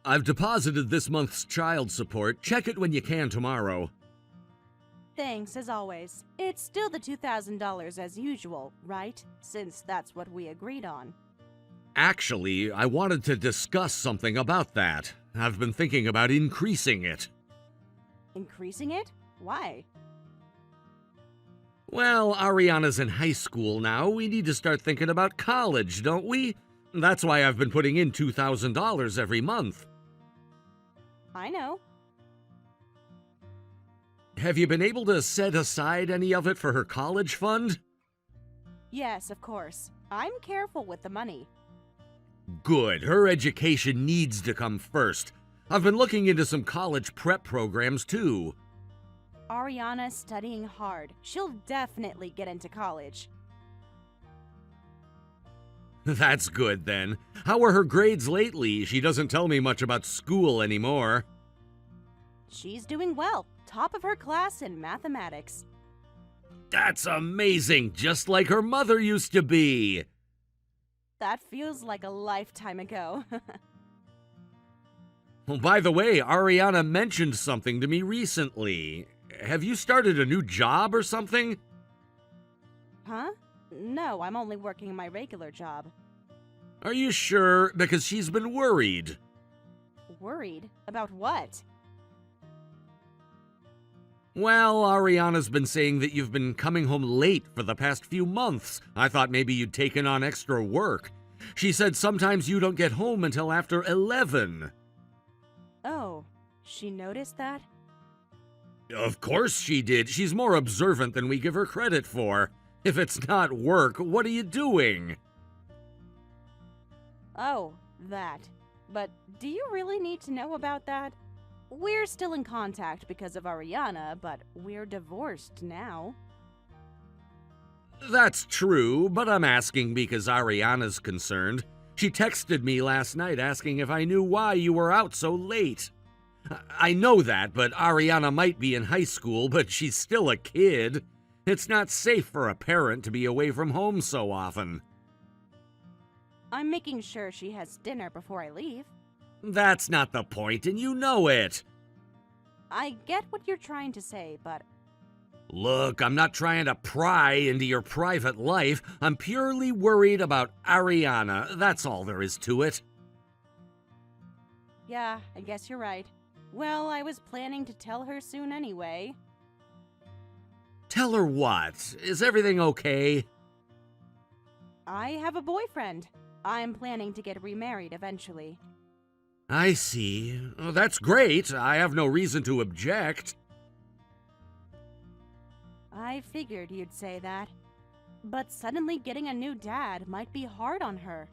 I've deposited this month's child support. Check it when you can tomorrow. Thanks, as always. It's still the $2,000 as usual, right? Since that's what we agreed on. Actually, I wanted to discuss something about that. I've been thinking about increasing it. Increasing it? Why? Well, Ariana's in high school now. We need to start thinking about college, don't we? That's why I've been putting in $2,000 every month. I know. Have you been able to set aside any of it for her college fund? Yes, of course. I'm careful with the money. Good. Her education needs to come first. I've been looking into some college prep programs, too. Ariana's studying hard. She'll definitely get into college. That's good, then. How are her grades lately? She doesn't tell me much about school anymore. She's doing well. Top of her class in mathematics. That's amazing, just like her mother used to be. That feels like a lifetime ago. Well, by the way, Ariana mentioned something to me recently. Have you started a new job or something? Huh? No, I'm only working my regular job. Are you sure? Because she's been worried. Worried? About what? Well, Ariana's been saying that you've been coming home late for the past few months. I thought maybe you'd taken on extra work. She said sometimes you don't get home until after 11. Oh, she noticed that? Of course she did. She's more observant than we give her credit for. If it's not work, what are you doing? Oh, that. But do you really need to know about that? We're still in contact because of Ariana, but we're divorced now. That's true, but I'm asking because Ariana's concerned. She texted me last night asking if I knew why you were out so late. I know that, but Ariana might be in high school, but she's still a kid. It's not safe for a parent to be away from home so often. I'm making sure she has dinner before I leave. That's not the point, and you know it. I get what you're trying to say, but... Look, I'm not trying to pry into your private life. I'm purely worried about Ariana. That's all there is to it. Yeah, I guess you're right. Well, I was planning to tell her soon anyway. Tell her what? Is everything okay? I have a boyfriend. I'm planning to get remarried eventually. I see. Oh, that's great. I have no reason to object. I figured you'd say that. But suddenly getting a new dad might be hard on her.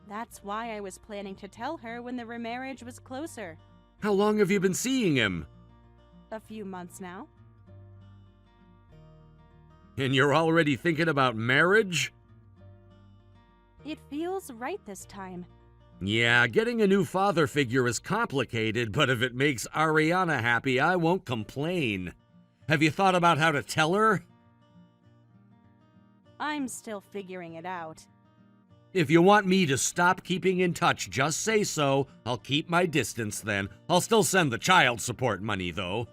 That's why I was planning to tell her when the remarriage was closer. How long have you been seeing him? A few months now. And you're already thinking about marriage? It feels right this time. Yeah, getting a new father figure is complicated, but if it makes Ariana happy, I won't complain. Have you thought about how to tell her? I'm still figuring it out. If you want me to stop keeping in touch, just say so. I'll keep my distance then. I'll still send the child support money, though.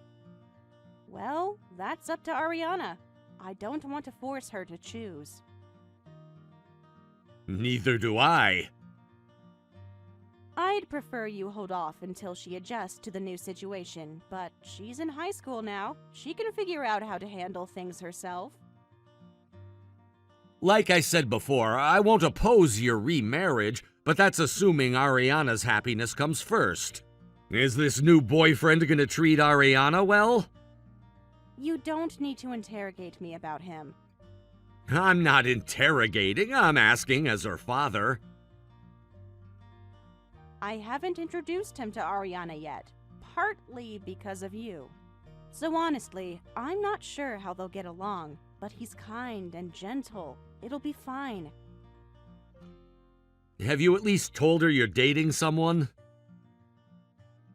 Well, that's up to Ariana. I don't want to force her to choose. Neither do I. I'd prefer you hold off until she adjusts to the new situation, but she's in high school now. She can figure out how to handle things herself. Like I said before, I won't oppose your remarriage, but that's assuming Ariana's happiness comes first. Is this new boyfriend gonna treat Ariana well? You don't need to interrogate me about him. I'm not interrogating, I'm asking as her father. I haven't introduced him to Ariana yet, partly because of you. So honestly, I'm not sure how they'll get along, but he's kind and gentle. It'll be fine. Have you at least told her you're dating someone?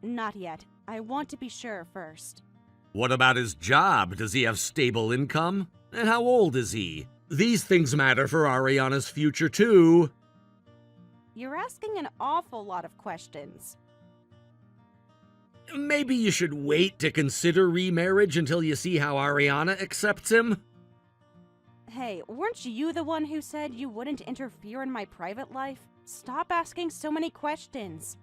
Not yet. I want to be sure first. What about his job? Does he have stable income? And how old is he? These things matter for Ariana's future too. You're asking an awful lot of questions. Maybe you should wait to consider remarriage until you see how Ariana accepts him? Hey, weren't you the one who said you wouldn't interfere in my private life? Stop asking so many questions.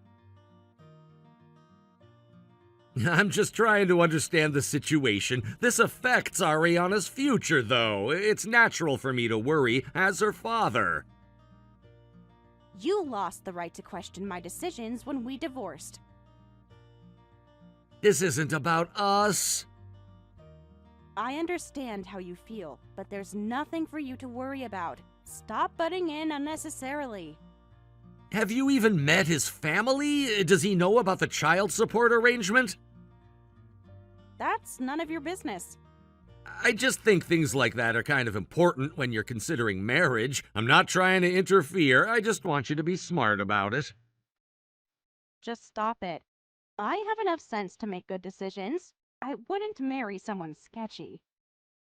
I'm just trying to understand the situation. This affects Ariana's future, though. It's natural for me to worry as her father. You lost the right to question my decisions when we divorced. This isn't about us. I understand how you feel, but there's nothing for you to worry about. Stop butting in unnecessarily. Have you even met his family? Does he know about the child support arrangement? That's none of your business. I just think things like that are kind of important when you're considering marriage. I'm not trying to interfere, I just want you to be smart about it. Just stop it. I have enough sense to make good decisions. I wouldn't marry someone sketchy.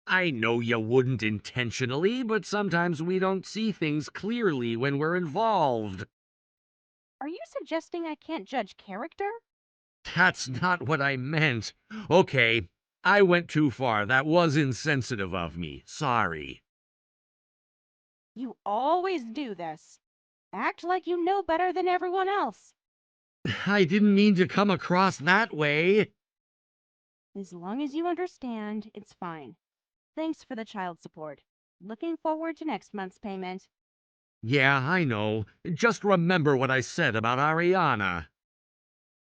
I know you wouldn't intentionally, but sometimes we don't see things clearly when we're involved. Are you suggesting I can't judge character? That's not what I meant. Okay, I went too far. That was insensitive of me. Sorry. You always do this. Act like you know better than everyone else. I didn't mean to come across that way. As long as you understand, it's fine. Thanks for the child support. Looking forward to next month's payment. Yeah, I know. Just remember what I said about Ariana.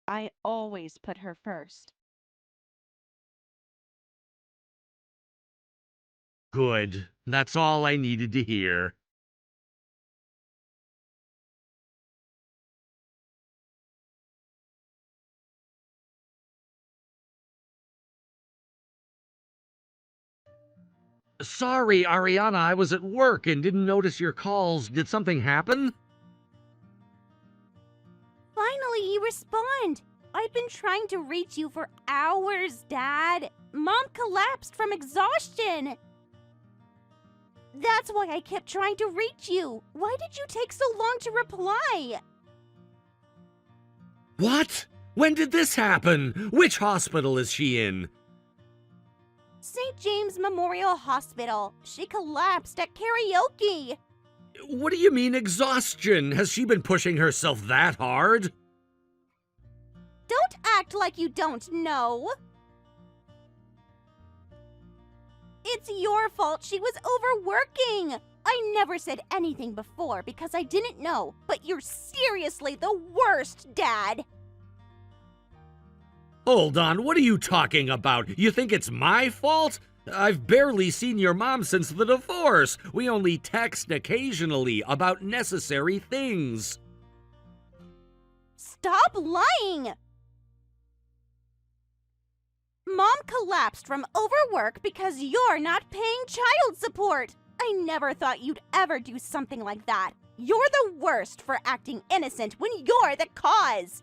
I always put her first. Good. That's all I needed to hear. Sorry, Ariana, I was at work and didn't notice your calls. Did something happen? Finally, you respond! I've been trying to reach you for hours, Dad. Mom collapsed from exhaustion. That's why I kept trying to reach you. Why did you take so long to reply? What? When did this happen? Which hospital is she in? St. James Memorial Hospital. She collapsed at karaoke. What do you mean exhaustion? Has she been pushing herself that hard? Don't act like you don't know. It's your fault she was overworking. I never said anything before because I didn't know, but you're seriously the worst, Dad. Hold on, what are you talking about? You think it's my fault? I've barely seen your mom since the divorce. We only text occasionally about necessary things. Stop lying! Mom collapsed from overwork because you're not paying child support. I never thought you'd ever do something like that. You're the worst for acting innocent when you're the cause.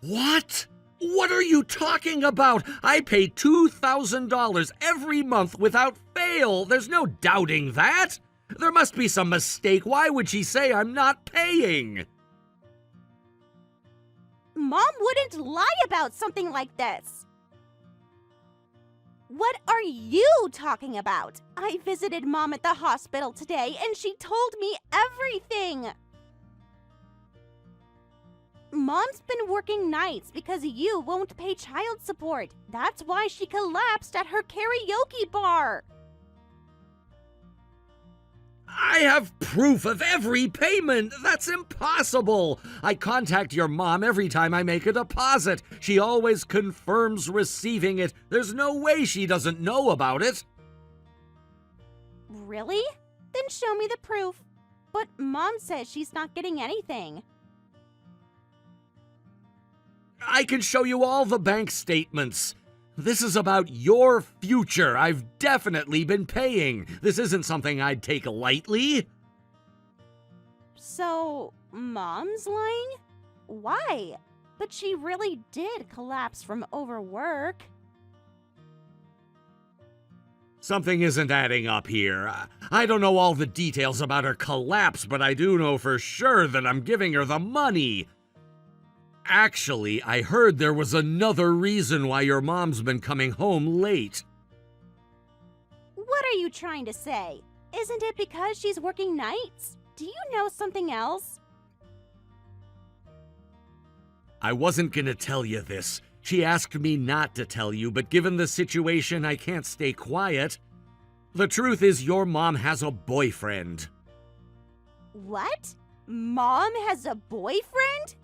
What? What are you talking about? I pay $2,000 every month without fail. There's no doubting that. There must be some mistake. Why would she say I'm not paying? Mom wouldn't lie about something like this. What are you talking about? I visited Mom at the hospital today and she told me everything. Mom's been working nights because you won't pay child support. That's why she collapsed at her karaoke bar. I have proof of every payment. That's impossible. I contact your mom every time I make a deposit. She always confirms receiving it. There's no way she doesn't know about it. Really? Then show me the proof. But Mom says she's not getting anything. I can show you all the bank statements. This is about your future. I've definitely been paying. This isn't something I'd take lightly. So, Mom's lying? Why? But she really did collapse from overwork. Something isn't adding up here. I don't know all the details about her collapse, but I do know for sure that I'm giving her the money. Actually, I heard there was another reason why your mom's been coming home late. What are you trying to say? Isn't it because she's working nights? Do you know something else? I wasn't gonna tell you this. She asked me not to tell you, but given the situation, I can't stay quiet. The truth is, your mom has a boyfriend. What? Mom has a boyfriend?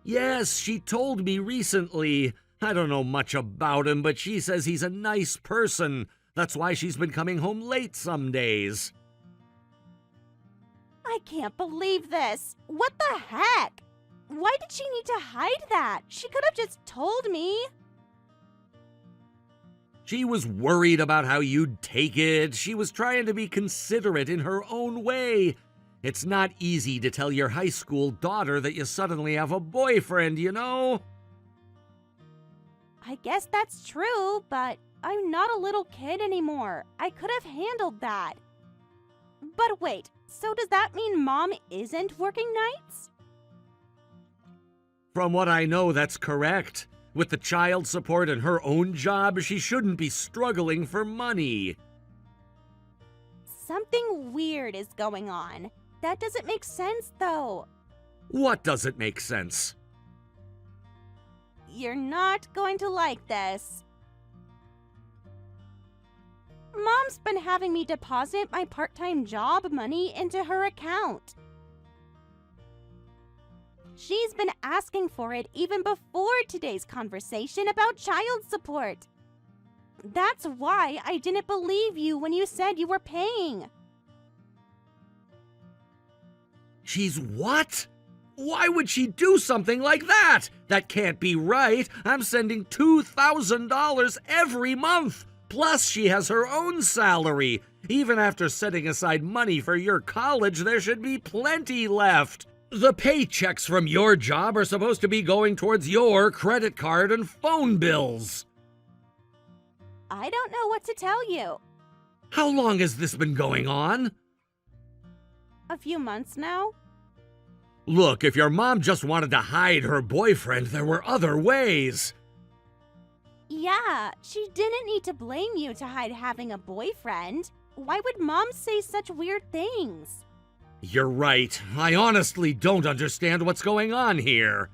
Yes, she told me recently. I don't know much about him, but she says he's a nice person. That's why she's been coming home late some days. I can't believe this. What the heck? Why did she need to hide that? She could have just told me. She was worried about how you'd take it. She was trying to be considerate in her own way. It's not easy to tell your high school daughter that you suddenly have a boyfriend, you know? I guess that's true, but I'm not a little kid anymore. I could have handled that. But wait, so does that mean Mom isn't working nights? From what I know, that's correct. With the child support and her own job, she shouldn't be struggling for money. Something weird is going on. That doesn't make sense, though. What doesn't make sense? You're not going to like this. Mom's been having me deposit my part-time job money into her account. She's been asking for it even before today's conversation about child support. That's why I didn't believe you when you said you were paying. She's what? Why would she do something like that? That can't be right. I'm sending $2,000 every month. Plus, she has her own salary. Even after setting aside money for your college, there should be plenty left. The paychecks from your job are supposed to be going towards your credit card and phone bills. I don't know what to tell you. How long has this been going on? A few months now? Look, if your mom just wanted to hide her boyfriend, there were other ways. Yeah, she didn't need to blame you to hide having a boyfriend. Why would Mom say such weird things? You're right. I honestly don't understand what's going on here.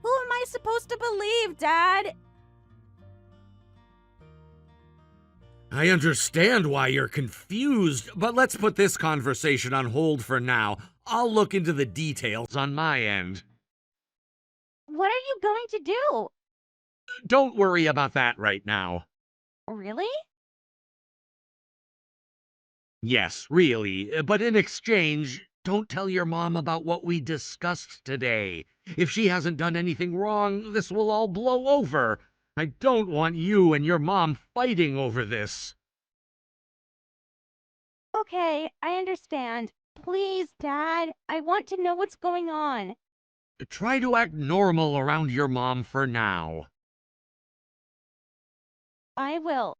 Who am I supposed to believe, Dad? I understand why you're confused, but let's put this conversation on hold for now. I'll look into the details on my end. What are you going to do? Don't worry about that right now. Really? Yes, really, but in exchange, don't tell your mom about what we discussed today. If she hasn't done anything wrong, this will all blow over. I don't want you and your mom fighting over this. Okay, I understand. Please, Dad, I want to know what's going on. Try to act normal around your mom for now. I will.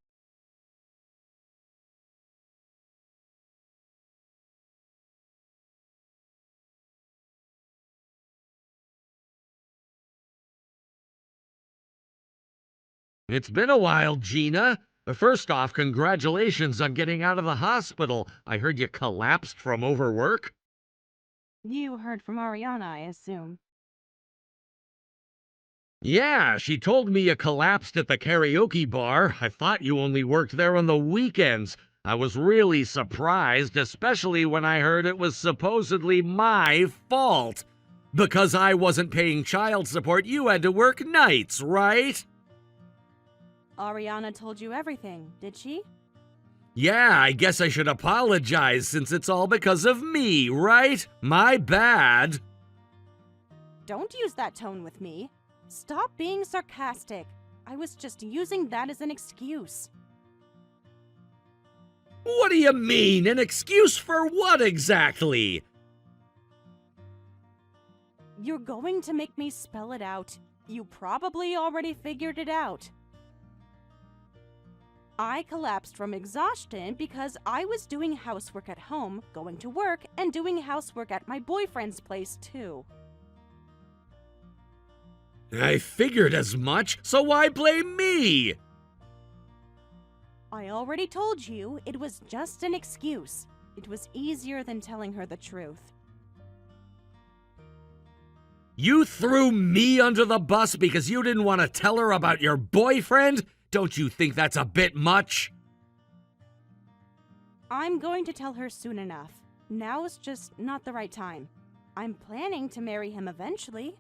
It's been a while, Gina. First off, congratulations on getting out of the hospital. I heard you collapsed from overwork. You heard from Ariana, I assume. Yeah, she told me you collapsed at the karaoke bar. I thought you only worked there on the weekends. I was really surprised, especially when I heard it was supposedly my fault. Because I wasn't paying child support, you had to work nights, right? Ariana told you everything, did she? Yeah, I guess I should apologize since it's all because of me, right? My bad. Don't use that tone with me. Stop being sarcastic. I was just using that as an excuse. What do you mean? An excuse for what exactly? You're going to make me spell it out. You probably already figured it out. I collapsed from exhaustion because I was doing housework at home, going to work, and doing housework at my boyfriend's place too. I figured as much, so why blame me? I already told you it was just an excuse. It was easier than telling her the truth. You threw me under the bus because you didn't want to tell her about your boyfriend? Don't you think that's a bit much? I'm going to tell her soon enough. Now is just not the right time. I'm planning to marry him eventually.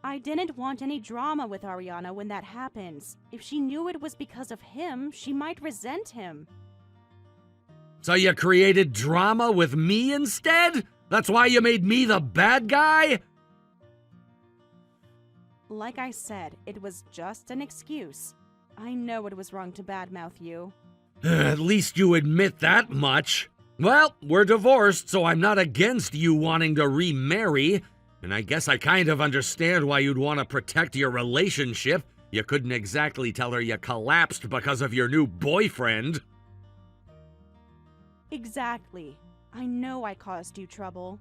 I didn't want any drama with Ariana when that happens. If she knew it was because of him, she might resent him. So you created drama with me instead? That's why you made me the bad guy? Like I said, it was just an excuse. I know it was wrong to badmouth you. At least you admit that much. Well, we're divorced, so I'm not against you wanting to remarry. And I guess I kind of understand why you'd want to protect your relationship. You couldn't exactly tell her you collapsed because of your new boyfriend. Exactly. I know I caused you trouble.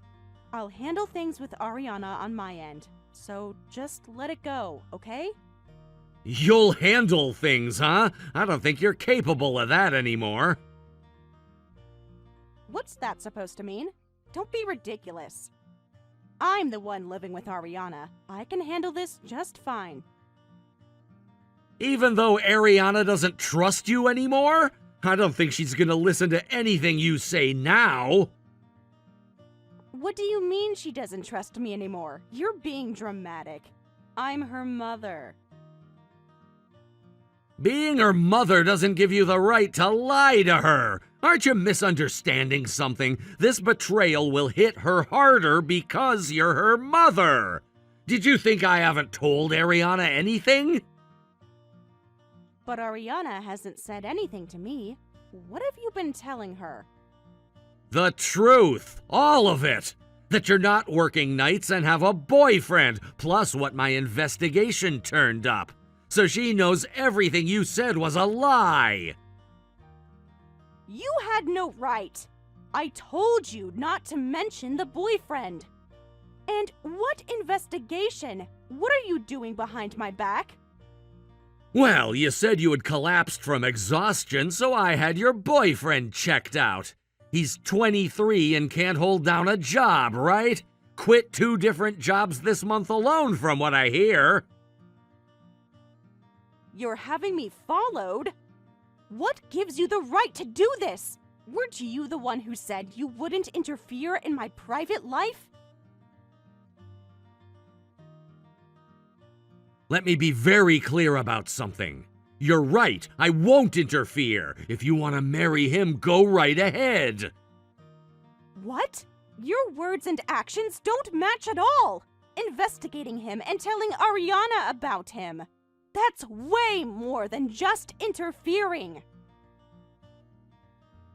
I'll handle things with Ariana on my end. So just let it go, okay? You'll handle things, huh? I don't think you're capable of that anymore. What's that supposed to mean? Don't be ridiculous. I'm the one living with Ariana. I can handle this just fine. Even though Ariana doesn't trust you anymore? I don't think she's gonna listen to anything you say now. What do you mean she doesn't trust me anymore? You're being dramatic. I'm her mother. Being her mother doesn't give you the right to lie to her. Aren't you misunderstanding something? This betrayal will hit her harder because you're her mother. Did you think I haven't told Ariana anything? But Ariana hasn't said anything to me. What have you been telling her? The truth. All of it. That you're not working nights and have a boyfriend, plus what my investigation turned up. So she knows everything you said was a lie. You had no right. I told you not to mention the boyfriend. And what investigation? What are you doing behind my back? Well, you said you had collapsed from exhaustion, so I had your boyfriend checked out. He's 23 and can't hold down a job, right? Quit 2 different jobs this month alone, from what I hear. You're having me followed? What gives you the right to do this? Weren't you the one who said you wouldn't interfere in my private life? Let me be very clear about something. You're right, I won't interfere. If you want to marry him, go right ahead. What? Your words and actions don't match at all. Investigating him and telling Ariana about him. That's way more than just interfering.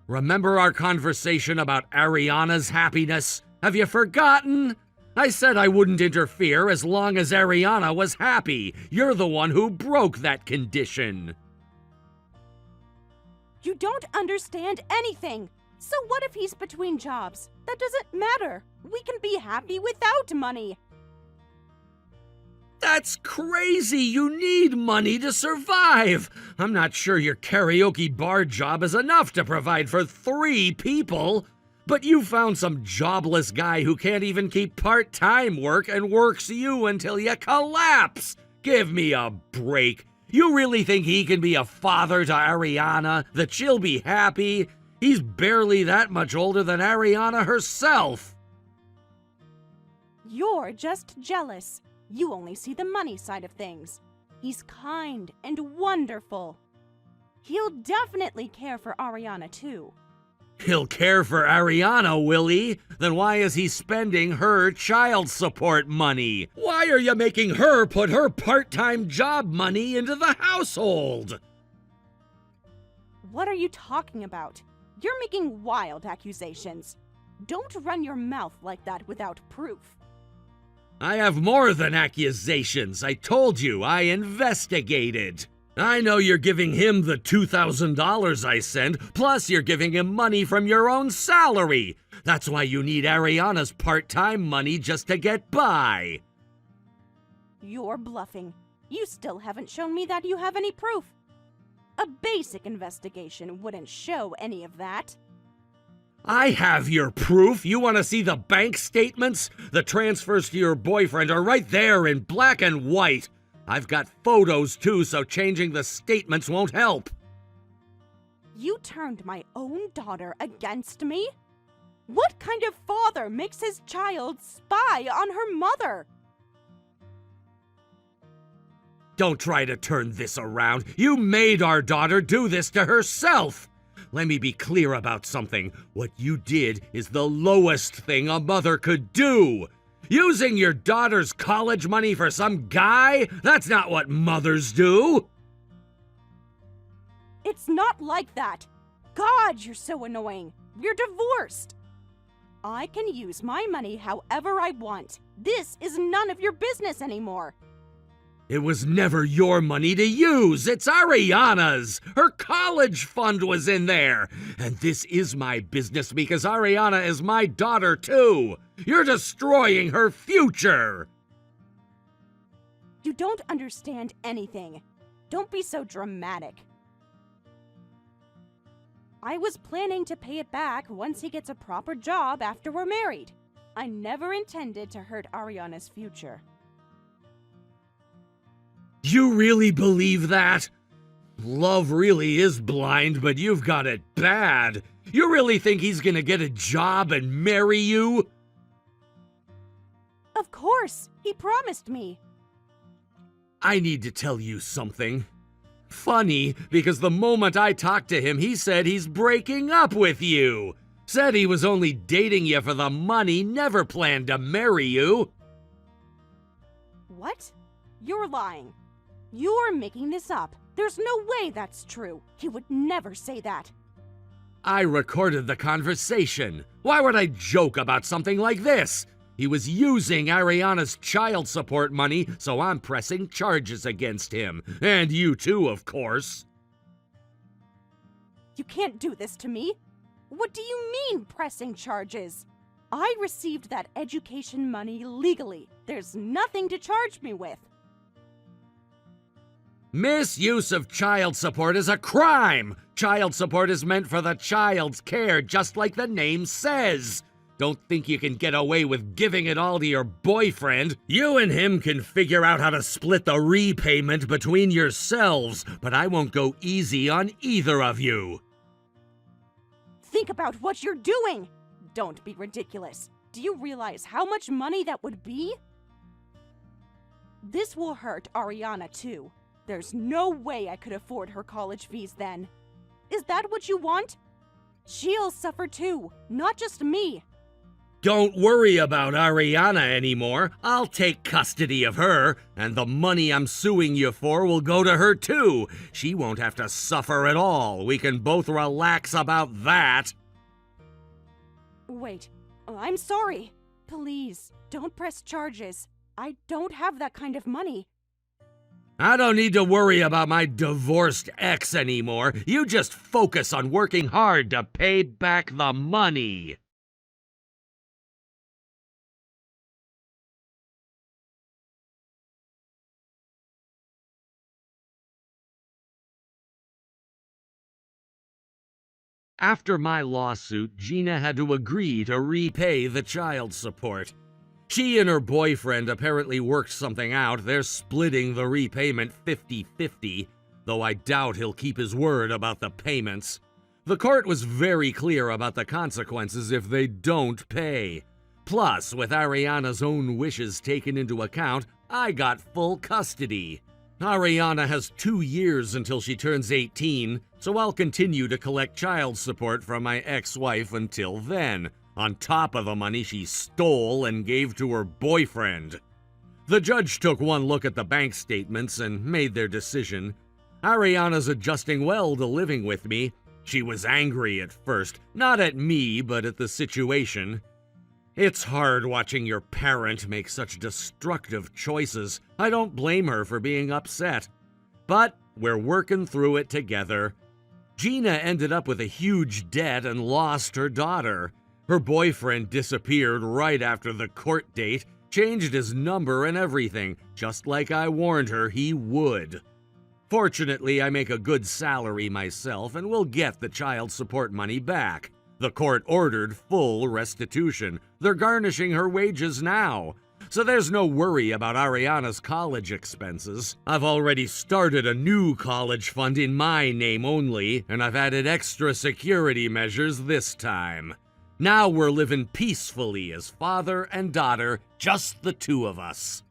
Remember our conversation about Ariana's happiness? Have you forgotten? I said I wouldn't interfere as long as Ariana was happy. You're the one who broke that condition. You don't understand anything. So what if he's between jobs? That doesn't matter. We can be happy without money. That's crazy! You need money to survive! I'm not sure your karaoke bar job is enough to provide for 3 people. But you found some jobless guy who can't even keep part-time work and works you until you collapse! Give me a break. You really think he can be a father to Ariana? That she'll be happy? He's barely that much older than Ariana herself! You're just jealous. You only see the money side of things. He's kind and wonderful. He'll definitely care for Ariana too. He'll care for Ariana, will he? Then why is he spending her child support money? Why are you making her put her part-time job money into the household? What are you talking about? You're making wild accusations. Don't run your mouth like that without proof. I have more than accusations. I told you, I investigated. I know you're giving him the $2,000 I send, plus you're giving him money from your own salary. That's why you need Ariana's part-time money just to get by. You're bluffing. You still haven't shown me that you have any proof. A basic investigation wouldn't show any of that. I have your proof. You want to see the bank statements? The transfers to your boyfriend are right there in black and white. I've got photos too, so changing the statements won't help. You turned my own daughter against me? What kind of father makes his child spy on her mother? Don't try to turn this around. You made our daughter do this to herself. Let me be clear about something. What you did is the lowest thing a mother could do. Using your daughter's college money for some guy? That's not what mothers do. It's not like that. God, you're so annoying. You're divorced. I can use my money however I want. This is none of your business anymore. It was never your money to use. It's Ariana's. Her college fund was in there. And this is my business because Ariana is my daughter too. You're destroying her future. You don't understand anything. Don't be so dramatic. I was planning to pay it back once he gets a proper job after we're married. I never intended to hurt Ariana's future. You really believe that? Love really is blind, but you've got it bad. You really think he's gonna get a job and marry you? Of course, he promised me. I need to tell you something. Funny, because the moment I talked to him, he said he's breaking up with you. Said he was only dating you for the money, never planned to marry you. What? You're lying. You're making this up. There's no way that's true. He would never say that. I recorded the conversation. Why would I joke about something like this? He was using Ariana's child support money, so I'm pressing charges against him. And you too, of course. You can't do this to me. What do you mean, pressing charges? I received that education money legally. There's nothing to charge me with. Misuse of child support is a crime! Child support is meant for the child's care, just like the name says. Don't think you can get away with giving it all to your boyfriend. You and him can figure out how to split the repayment between yourselves, but I won't go easy on either of you. Think about what you're doing! Don't be ridiculous. Do you realize how much money that would be? This will hurt Ariana too. There's no way I could afford her college fees then. Is that what you want? She'll suffer too, not just me. Don't worry about Ariana anymore. I'll take custody of her, and the money I'm suing you for will go to her too. She won't have to suffer at all. We can both relax about that. Wait, I'm sorry. Please, don't press charges. I don't have that kind of money. I don't need to worry about my divorced ex anymore. You just focus on working hard to pay back the money. After my lawsuit, Gina had to agree to repay the child support. She and her boyfriend apparently worked something out. They're splitting the repayment 50-50, though I doubt he'll keep his word about the payments. The court was very clear about the consequences if they don't pay. Plus, with Ariana's own wishes taken into account, I got full custody. Ariana has 2 years until she turns 18, so I'll continue to collect child support from my ex-wife until then, on top of the money she stole and gave to her boyfriend. The judge took one look at the bank statements and made their decision. Ariana's adjusting well to living with me. She was angry at first, not at me, but at the situation. It's hard watching your parent make such destructive choices. I don't blame her for being upset. But we're working through it together. Gina ended up with a huge debt and lost her daughter. Her boyfriend disappeared right after the court date, changed his number and everything, just like I warned her he would. Fortunately, I make a good salary myself and will get the child support money back. The court ordered full restitution. They're garnishing her wages now. So there's no worry about Ariana's college expenses. I've already started a new college fund in my name only, and I've added extra security measures this time. Now we're living peacefully as father and daughter, just the two of us.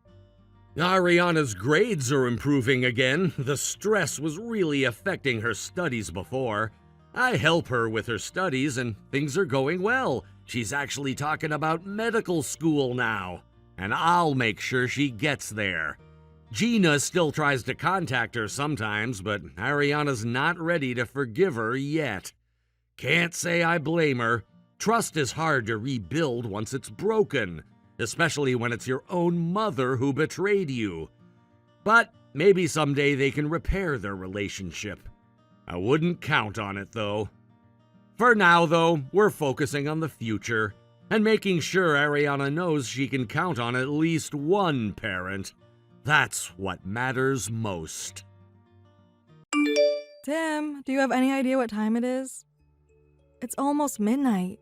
Ariana's grades are improving again. The stress was really affecting her studies before. I help her with her studies and things are going well. She's actually talking about medical school now. And I'll make sure she gets there. Gina still tries to contact her sometimes, but Ariana's not ready to forgive her yet. Can't say I blame her. Trust is hard to rebuild once it's broken, especially when it's your own mother who betrayed you. But maybe someday they can repair their relationship. I wouldn't count on it, though. For now, though, we're focusing on the future and making sure Ariana knows she can count on at least one parent. That's what matters most. Tim, do you have any idea what time it is? It's almost midnight.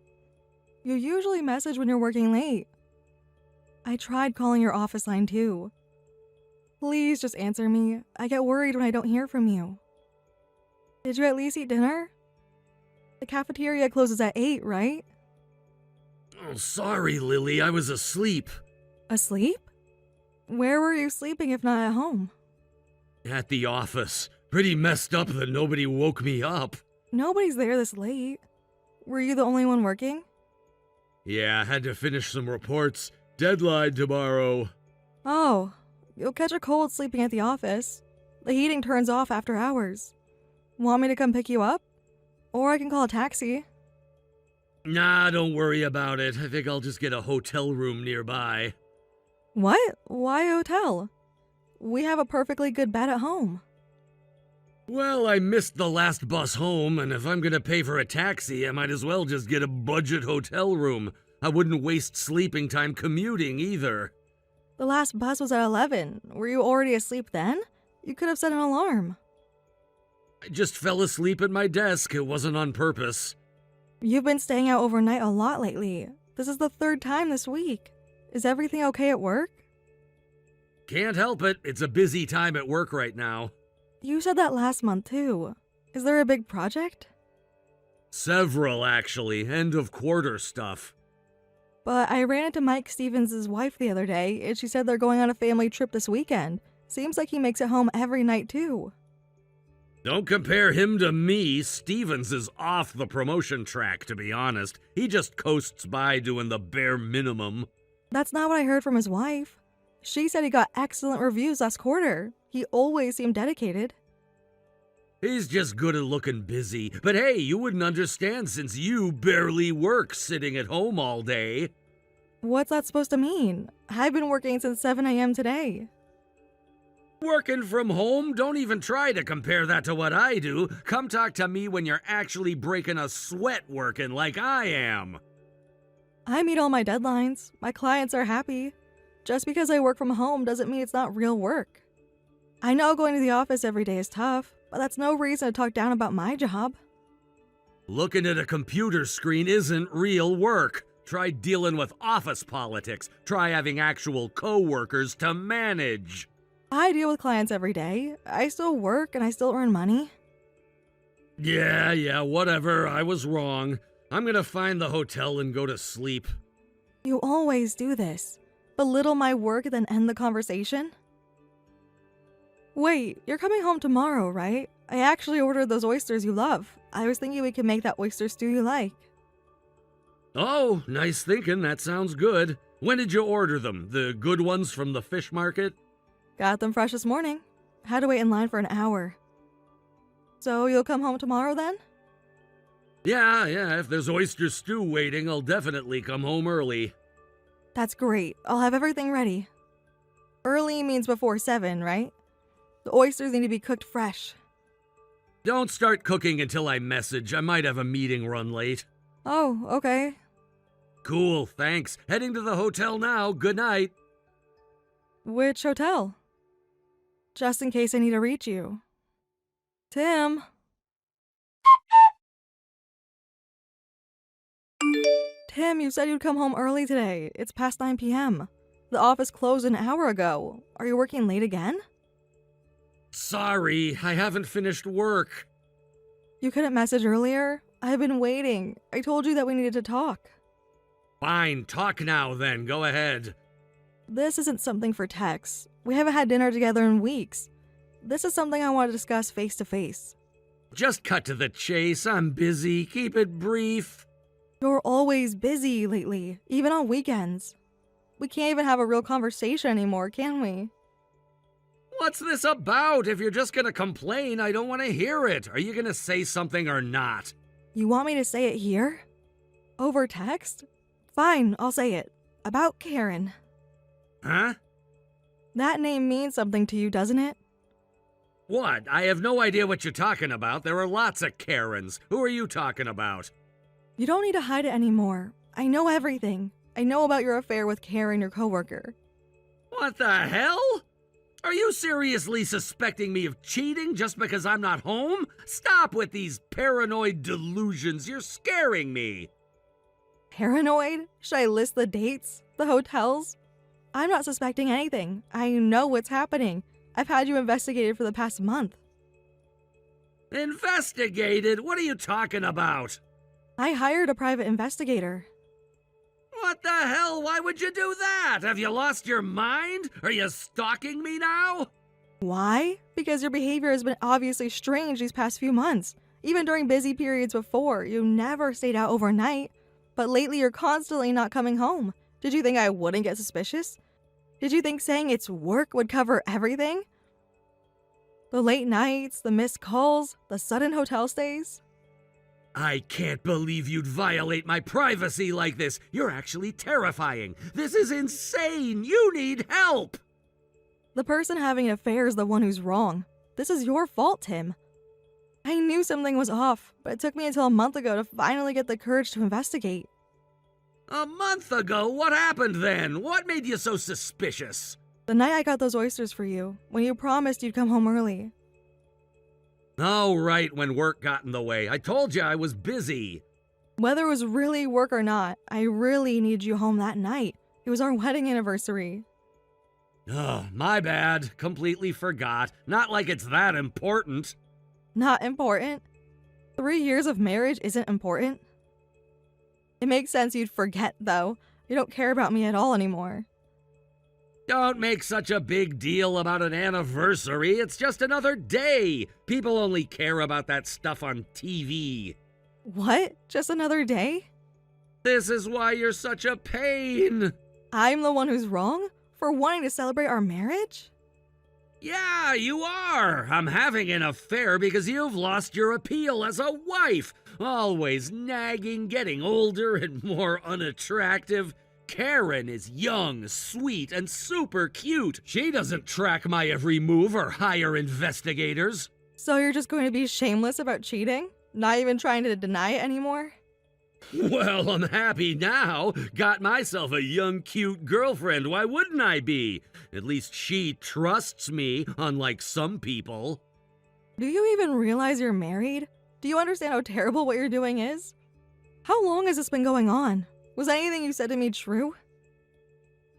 You usually message when you're working late. I tried calling your office line too. Please just answer me. I get worried when I don't hear from you. Did you at least eat dinner? The cafeteria closes at 8, right? Oh, sorry, Lily, I was asleep. Asleep? Where were you sleeping if not at home? At the office. Pretty messed up that nobody woke me up. Nobody's there this late. Were you the only one working? Yeah, I had to finish some reports. Deadline tomorrow. Oh, you'll catch a cold sleeping at the office. The heating turns off after hours. Want me to come pick you up? Or I can call a taxi. Nah, don't worry about it. I think I'll just get a hotel room nearby. What? Why a hotel? We have a perfectly good bed at home. Well, I missed the last bus home, and if I'm gonna pay for a taxi, I might as well just get a budget hotel room. I wouldn't waste sleeping time commuting either. The last bus was at 11. Were you already asleep then? You could have set an alarm. I just fell asleep at my desk. It wasn't on purpose. You've been staying out overnight a lot lately. This is the 3rd time this week. Is everything okay at work? Can't help it. It's a busy time at work right now. You said that last month too. Is there a big project? Several, actually. End of quarter stuff. But I ran into Mike Stevens' wife the other day, and she said they're going on a family trip this weekend. Seems like he makes it home every night too. Don't compare him to me. Stevens is off the promotion track, to be honest. He just coasts by doing the bare minimum. That's not what I heard from his wife. She said he got excellent reviews last quarter. He always seemed dedicated. He's just good at looking busy. But hey, you wouldn't understand since you barely work sitting at home all day. What's that supposed to mean? I've been working since 7 a.m. today. Working from home? Don't even try to compare that to what I do. Come talk to me when you're actually breaking a sweat working like I am. I meet all my deadlines. My clients are happy. Just because I work from home doesn't mean it's not real work. I know going to the office every day is tough, but that's no reason to talk down about my job. Looking at a computer screen isn't real work. Try dealing with office politics. Try having actual co-workers to manage. I deal with clients every day. I still work and I still earn money. Yeah, whatever. I was wrong. I'm gonna find the hotel and go to sleep. You always do this. Belittle my work, then end the conversation? Wait, you're coming home tomorrow, right? I actually ordered those oysters you love. I was thinking we could make that oyster stew you like. Oh, nice thinking. That sounds good. When did you order them? The good ones from the fish market? Got them fresh this morning. Had to wait in line for an hour. So you'll come home tomorrow then? Yeah, if there's oyster stew waiting, I'll definitely come home early. That's great. I'll have everything ready. Early means before 7, right? The oysters need to be cooked fresh. Don't start cooking until I message. I might have a meeting run late. Oh, okay. Cool, thanks. Heading to the hotel now. Good night. Which hotel? Just in case I need to reach you. Tim? Tim, you said you'd come home early today. It's past 9 p.m. The office closed an hour ago. Are you working late again? Sorry, I haven't finished work. You couldn't message earlier? I've been waiting. I told you that we needed to talk. Fine, talk now then. Go ahead. This isn't something for text. We haven't had dinner together in weeks. This is something I want to discuss face to face. Just cut to the chase. I'm busy. Keep it brief. You're always busy lately, even on weekends. We can't even have a real conversation anymore, can we? What's this about? If you're just gonna complain, I don't want to hear it. Are you gonna say something or not? You want me to say it here? Over text? Fine, I'll say it. About Karen. Huh? That name means something to you, doesn't it? What? I have no idea what you're talking about. There are lots of Karens. Who are you talking about? You don't need to hide it anymore. I know everything. I know about your affair with Karen, your coworker. What the hell? Are you seriously suspecting me of cheating just because I'm not home? Stop with these paranoid delusions. You're scaring me. Paranoid? Should I list the dates? The hotels? I'm not suspecting anything. I know what's happening. I've had you investigated for the past month. Investigated? What are you talking about? I hired a private investigator. What the hell? Why would you do that? Have you lost your mind? Are you stalking me now? Why? Because your behavior has been obviously strange these past few months. Even during busy periods before, you never stayed out overnight. But lately you're constantly not coming home. Did you think I wouldn't get suspicious? Did you think saying it's work would cover everything? The late nights, the missed calls, the sudden hotel stays? I can't believe you'd violate my privacy like this. You're actually terrifying. This is insane. You need help. The person having an affair is the one who's wrong. This is your fault, Tim. I knew something was off, but it took me until a month ago to finally get the courage to investigate. A month ago? What happened then? What made you so suspicious? The night I got those oysters for you, when you promised you'd come home early. Oh, right, when work got in the way. I told you I was busy. Whether it was really work or not, I really needed you home that night. It was our wedding anniversary. Oh, my bad. Completely forgot. Not like it's that important. Not important? 3 years of marriage isn't important? It makes sense you'd forget, though. You don't care about me at all anymore. Don't make such a big deal about an anniversary. It's just another day. People only care about that stuff on TV. What? Just another day? This is why you're such a pain. I'm the one who's wrong? For wanting to celebrate our marriage? Yeah, you are. I'm having an affair because you've lost your appeal as a wife. Always nagging, getting older and more unattractive. Karen is young, sweet, and super cute. She doesn't track my every move or hire investigators. So you're just going to be shameless about cheating? Not even trying to deny it anymore? Well, I'm happy now. Got myself a young, cute girlfriend. Why wouldn't I be? At least she trusts me, unlike some people. Do you even realize you're married? Do you understand how terrible what you're doing is? How long has this been going on? Was anything you said to me true?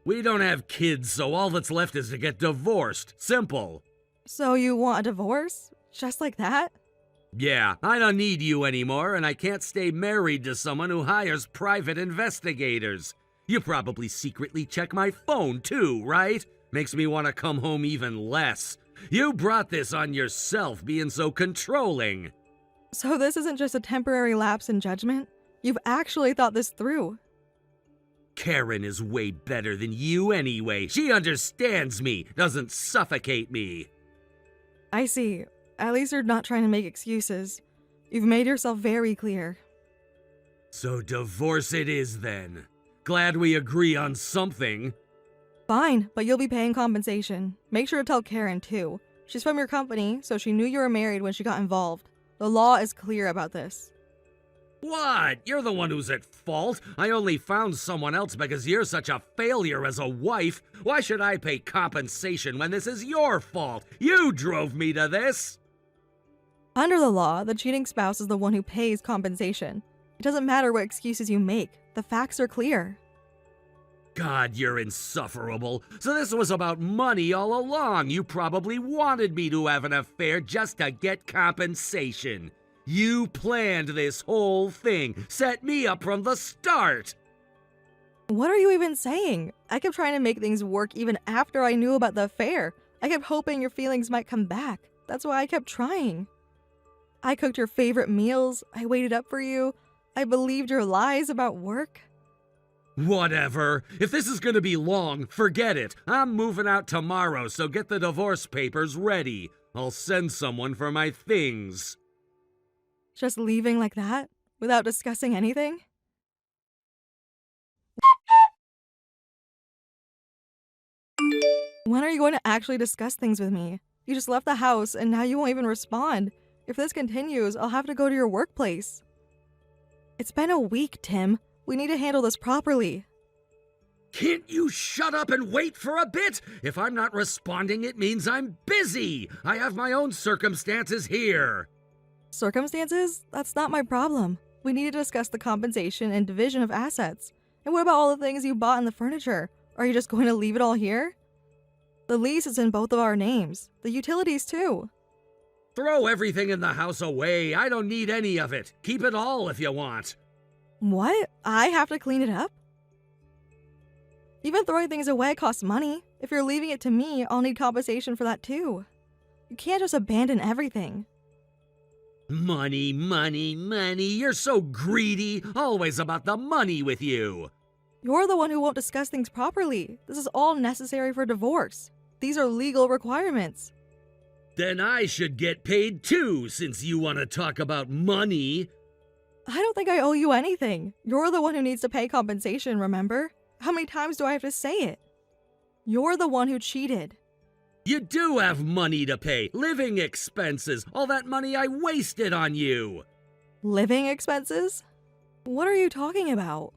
We don't have kids, so all that's left is to get divorced. Simple. So you want a divorce? Just like that? Yeah, I don't need you anymore, and I can't stay married to someone who hires private investigators. You probably secretly check my phone too, right? Makes me want to come home even less. You brought this on yourself, being so controlling. So this isn't just a temporary lapse in judgment? You've actually thought this through. Karen is way better than you anyway. She understands me, doesn't suffocate me. I see. At least you're not trying to make excuses. You've made yourself very clear. So divorce it is then. Glad we agree on something. Fine, but you'll be paying compensation. Make sure to tell Karen too. She's from your company, so she knew you were married when she got involved. The law is clear about this. What? You're the one who's at fault. I only found someone else because you're such a failure as a wife. Why should I pay compensation when this is your fault? You drove me to this. Under the law, the cheating spouse is the one who pays compensation. It doesn't matter what excuses you make. The facts are clear. God, you're insufferable. So this was about money all along. You probably wanted me to have an affair just to get compensation. You planned this whole thing, set me up from the start. What are you even saying? I kept trying to make things work even after I knew about the affair. I kept hoping your feelings might come back. That's why I kept trying. I cooked your favorite meals. I waited up for you. I believed your lies about work. Whatever. If this is gonna be long, forget it. I'm moving out tomorrow, so get the divorce papers ready. I'll send someone for my things. Just leaving like that? Without discussing anything? When are you going to actually discuss things with me? You just left the house and now you won't even respond. If this continues, I'll have to go to your workplace. It's been a week, Tim. We need to handle this properly. Can't you shut up and wait for a bit? If I'm not responding, it means I'm busy. I have my own circumstances here. Circumstances? That's not my problem. We need to discuss the compensation and division of assets. And what about all the things you bought in the furniture? Are you just going to leave it all here? The lease is in both of our names. The utilities too. Throw everything in the house away. I don't need any of it. Keep it all if you want. What? I have to clean it up? Even throwing things away costs money. If you're leaving it to me, I'll need compensation for that too. You can't just abandon everything. Money, money, money. You're so greedy. Always about the money with you. You're the one who won't discuss things properly. This is all necessary for divorce. These are legal requirements. Then I should get paid too, since you want to talk about money. I don't think I owe you anything. You're the one who needs to pay compensation, remember? How many times do I have to say it? You're the one who cheated. You do have money to pay. Living expenses. All that money I wasted on you. Living expenses? What are you talking about?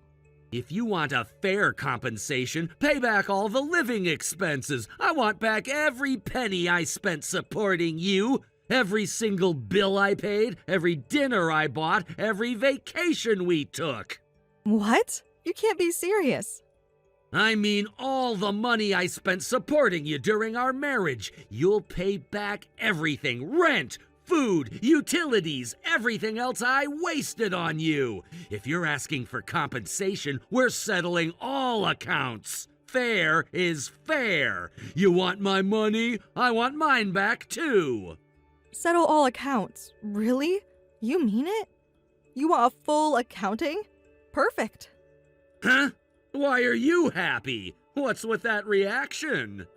If you want a fair compensation, pay back all the living expenses. I want back every penny I spent supporting you. Every single bill I paid, every dinner I bought, every vacation we took. What? You can't be serious. I mean all the money I spent supporting you during our marriage. You'll pay back everything. Rent, food, utilities, everything else I wasted on you. If you're asking for compensation, we're settling all accounts. Fair is fair. You want my money? I want mine back too. Settle all accounts. Really? You mean it? You want a full accounting? Perfect. Huh? Why are you happy? What's with that reaction?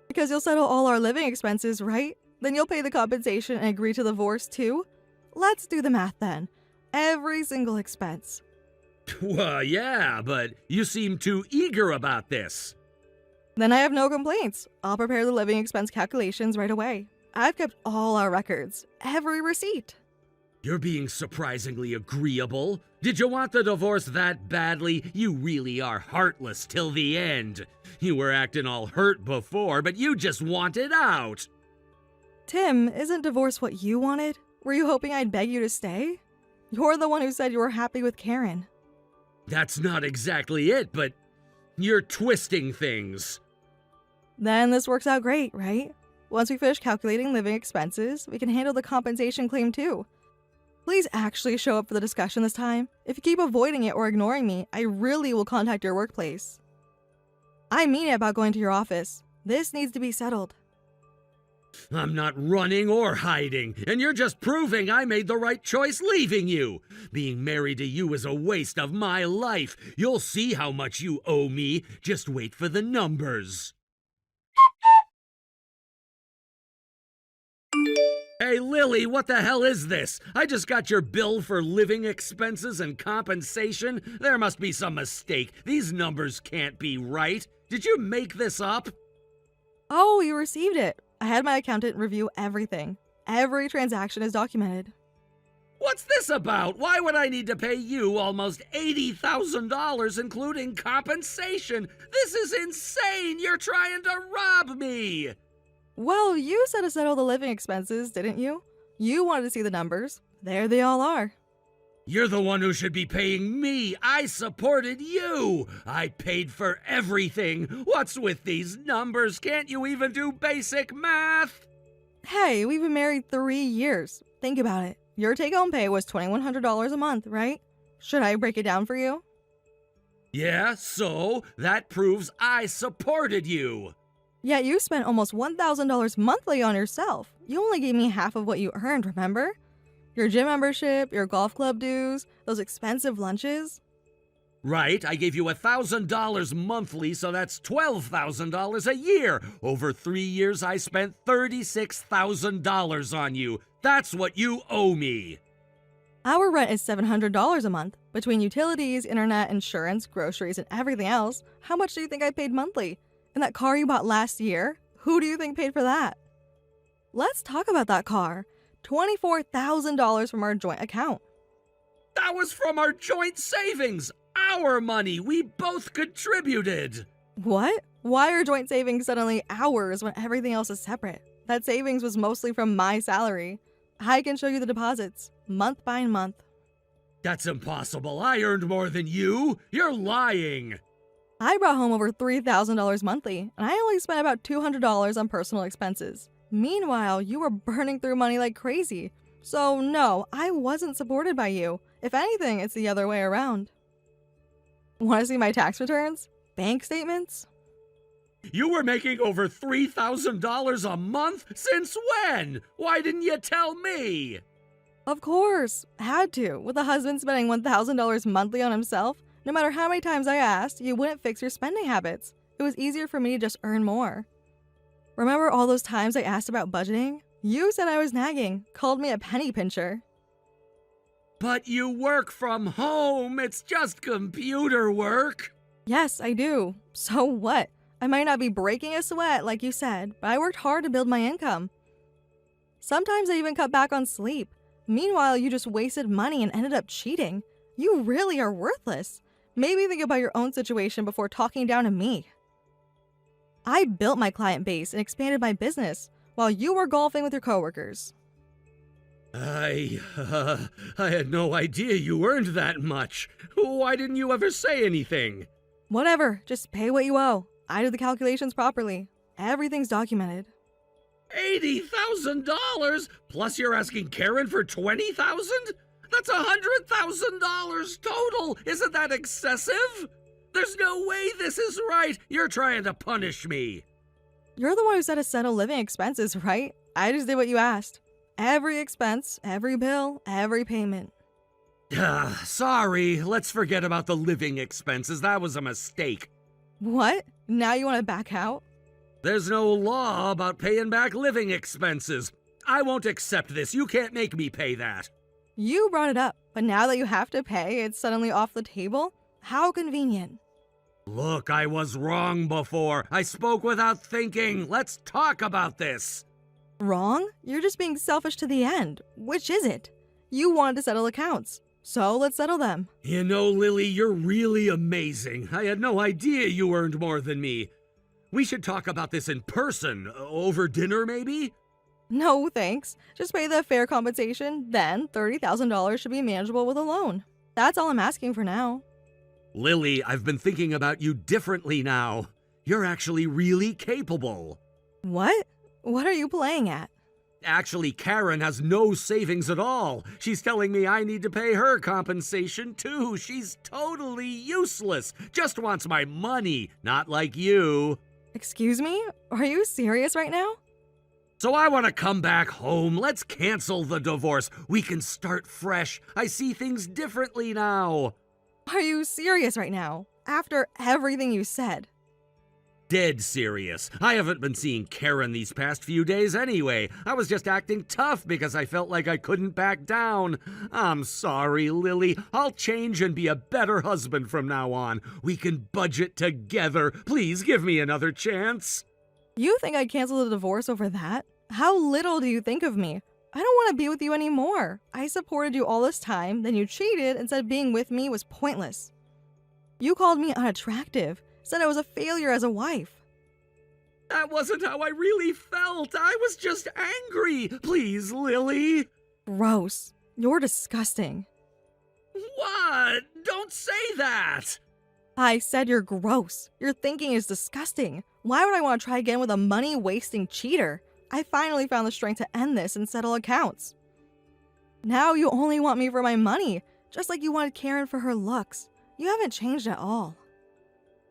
Because you'll settle all our living expenses, right? Then you'll pay the compensation and agree to the divorce too? Let's do the math then. Every single expense. Well, yeah, but you seem too eager about this. Then I have no complaints. I'll prepare the living expense calculations right away. I've kept all our records, every receipt. You're being surprisingly agreeable. Did you want the divorce that badly? You really are heartless till the end. You were acting all hurt before, but you just wanted out. Tim, isn't divorce what you wanted? Were you hoping I'd beg you to stay? You're the one who said you were happy with Karen. That's not exactly it, but you're twisting things. Then this works out great, right? Once we finish calculating living expenses, we can handle the compensation claim too. Please actually show up for the discussion this time. If you keep avoiding it or ignoring me, I really will contact your workplace. I mean it about going to your office. This needs to be settled. I'm not running or hiding, and you're just proving I made the right choice leaving you. Being married to you is a waste of my life. You'll see how much you owe me. Just wait for the numbers. Hey, Lily, what the hell is this? I just got your bill for living expenses and compensation. There must be some mistake. These numbers can't be right. Did you make this up? Oh, you received it. I had my accountant review everything. Every transaction is documented. What's this about? Why would I need to pay you almost $80,000 including compensation? This is insane! You're trying to rob me! Well, you said to settle the living expenses, didn't you? You wanted to see the numbers. There they all are. You're the one who should be paying me. I supported you. I paid for everything. What's with these numbers? Can't you even do basic math? Hey, we've been married 3 years. Think about it. Your take-home pay was $2,100 a month, right? Should I break it down for you? Yeah, so that proves I supported you. Yet you spent almost $1,000 monthly on yourself. You only gave me half of what you earned, remember? Your gym membership, your golf club dues, those expensive lunches. Right, I gave you $1,000 monthly, so that's $12,000 a year. Over 3 years, I spent $36,000 on you. That's what you owe me. Our rent is $700 a month. Between utilities, internet, insurance, groceries, and everything else, how much do you think I paid monthly? And that car you bought last year? Who do you think paid for that? Let's talk about that car. $24,000 from our joint account. That was from our joint savings. Our money. We both contributed. What? Why are joint savings suddenly ours when everything else is separate? That savings was mostly from my salary. I can show you the deposits, month by month. That's impossible. I earned more than you. You're lying. I brought home over $3,000 monthly, and I only spent about $200 on personal expenses. Meanwhile, you were burning through money like crazy. So no, I wasn't supported by you. If anything, it's the other way around. Want to see my tax returns? Bank statements? You were making over $3,000 a month? Since when? Why didn't you tell me? Of course, had to. With a husband spending $1,000 monthly on himself, no matter how many times I asked, you wouldn't fix your spending habits. It was easier for me to just earn more. Remember all those times I asked about budgeting? You said I was nagging, called me a penny pincher. But you work from home. It's just computer work. Yes, I do. So what? I might not be breaking a sweat like you said, but I worked hard to build my income. Sometimes I even cut back on sleep. Meanwhile, you just wasted money and ended up cheating. You really are worthless. Maybe think about your own situation before talking down to me. I built my client base and expanded my business while you were golfing with your coworkers. I had no idea you earned that much. Why didn't you ever say anything? Whatever, just pay what you owe. I did the calculations properly. Everything's documented. $80,000? Plus you're asking Karen for $20,000? That's $100,000 total. Isn't that excessive? There's no way this is right. You're trying to punish me. You're the one who said to settle living expenses, right? I just did what you asked. Every expense, every bill, every payment. Sorry. Let's forget about the living expenses. That was a mistake. What? Now you want to back out? There's no law about paying back living expenses. I won't accept this. You can't make me pay that. You brought it up, but now that you have to pay, it's suddenly off the table? How convenient. Look, I was wrong before. I spoke without thinking. Let's talk about this. Wrong? You're just being selfish to the end. Which is it? You wanted to settle accounts, so let's settle them. You know, Lily, you're really amazing. I had no idea you earned more than me. We should talk about this in person. Over dinner, maybe? No, thanks. Just pay the fair compensation, then $30,000 should be manageable with a loan. That's all I'm asking for now. Lily, I've been thinking about you differently now. You're actually really capable. What? What are you playing at? Actually, Karen has no savings at all. She's telling me I need to pay her compensation too. She's totally useless. Just wants my money, not like you. Excuse me? Are you serious right now? So I want to come back home. Let's cancel the divorce. We can start fresh. I see things differently now. Are you serious right now? After everything you said? Dead serious. I haven't been seeing Karen these past few days anyway. I was just acting tough because I felt like I couldn't back down. I'm sorry, Lily. I'll change and be a better husband from now on. We can budget together. Please give me another chance. You think I'd cancel the divorce over that? How little do you think of me? I don't want to be with you anymore. I supported you all this time, then you cheated and said being with me was pointless. You called me unattractive, said I was a failure as a wife. That wasn't how I really felt. I was just angry. Please, Lily. Gross. You're disgusting. What? Don't say that. I said you're gross. Your thinking is disgusting. Why would I want to try again with a money-wasting cheater? I finally found the strength to end this and settle accounts. Now you only want me for my money, just like you wanted Karen for her looks. You haven't changed at all.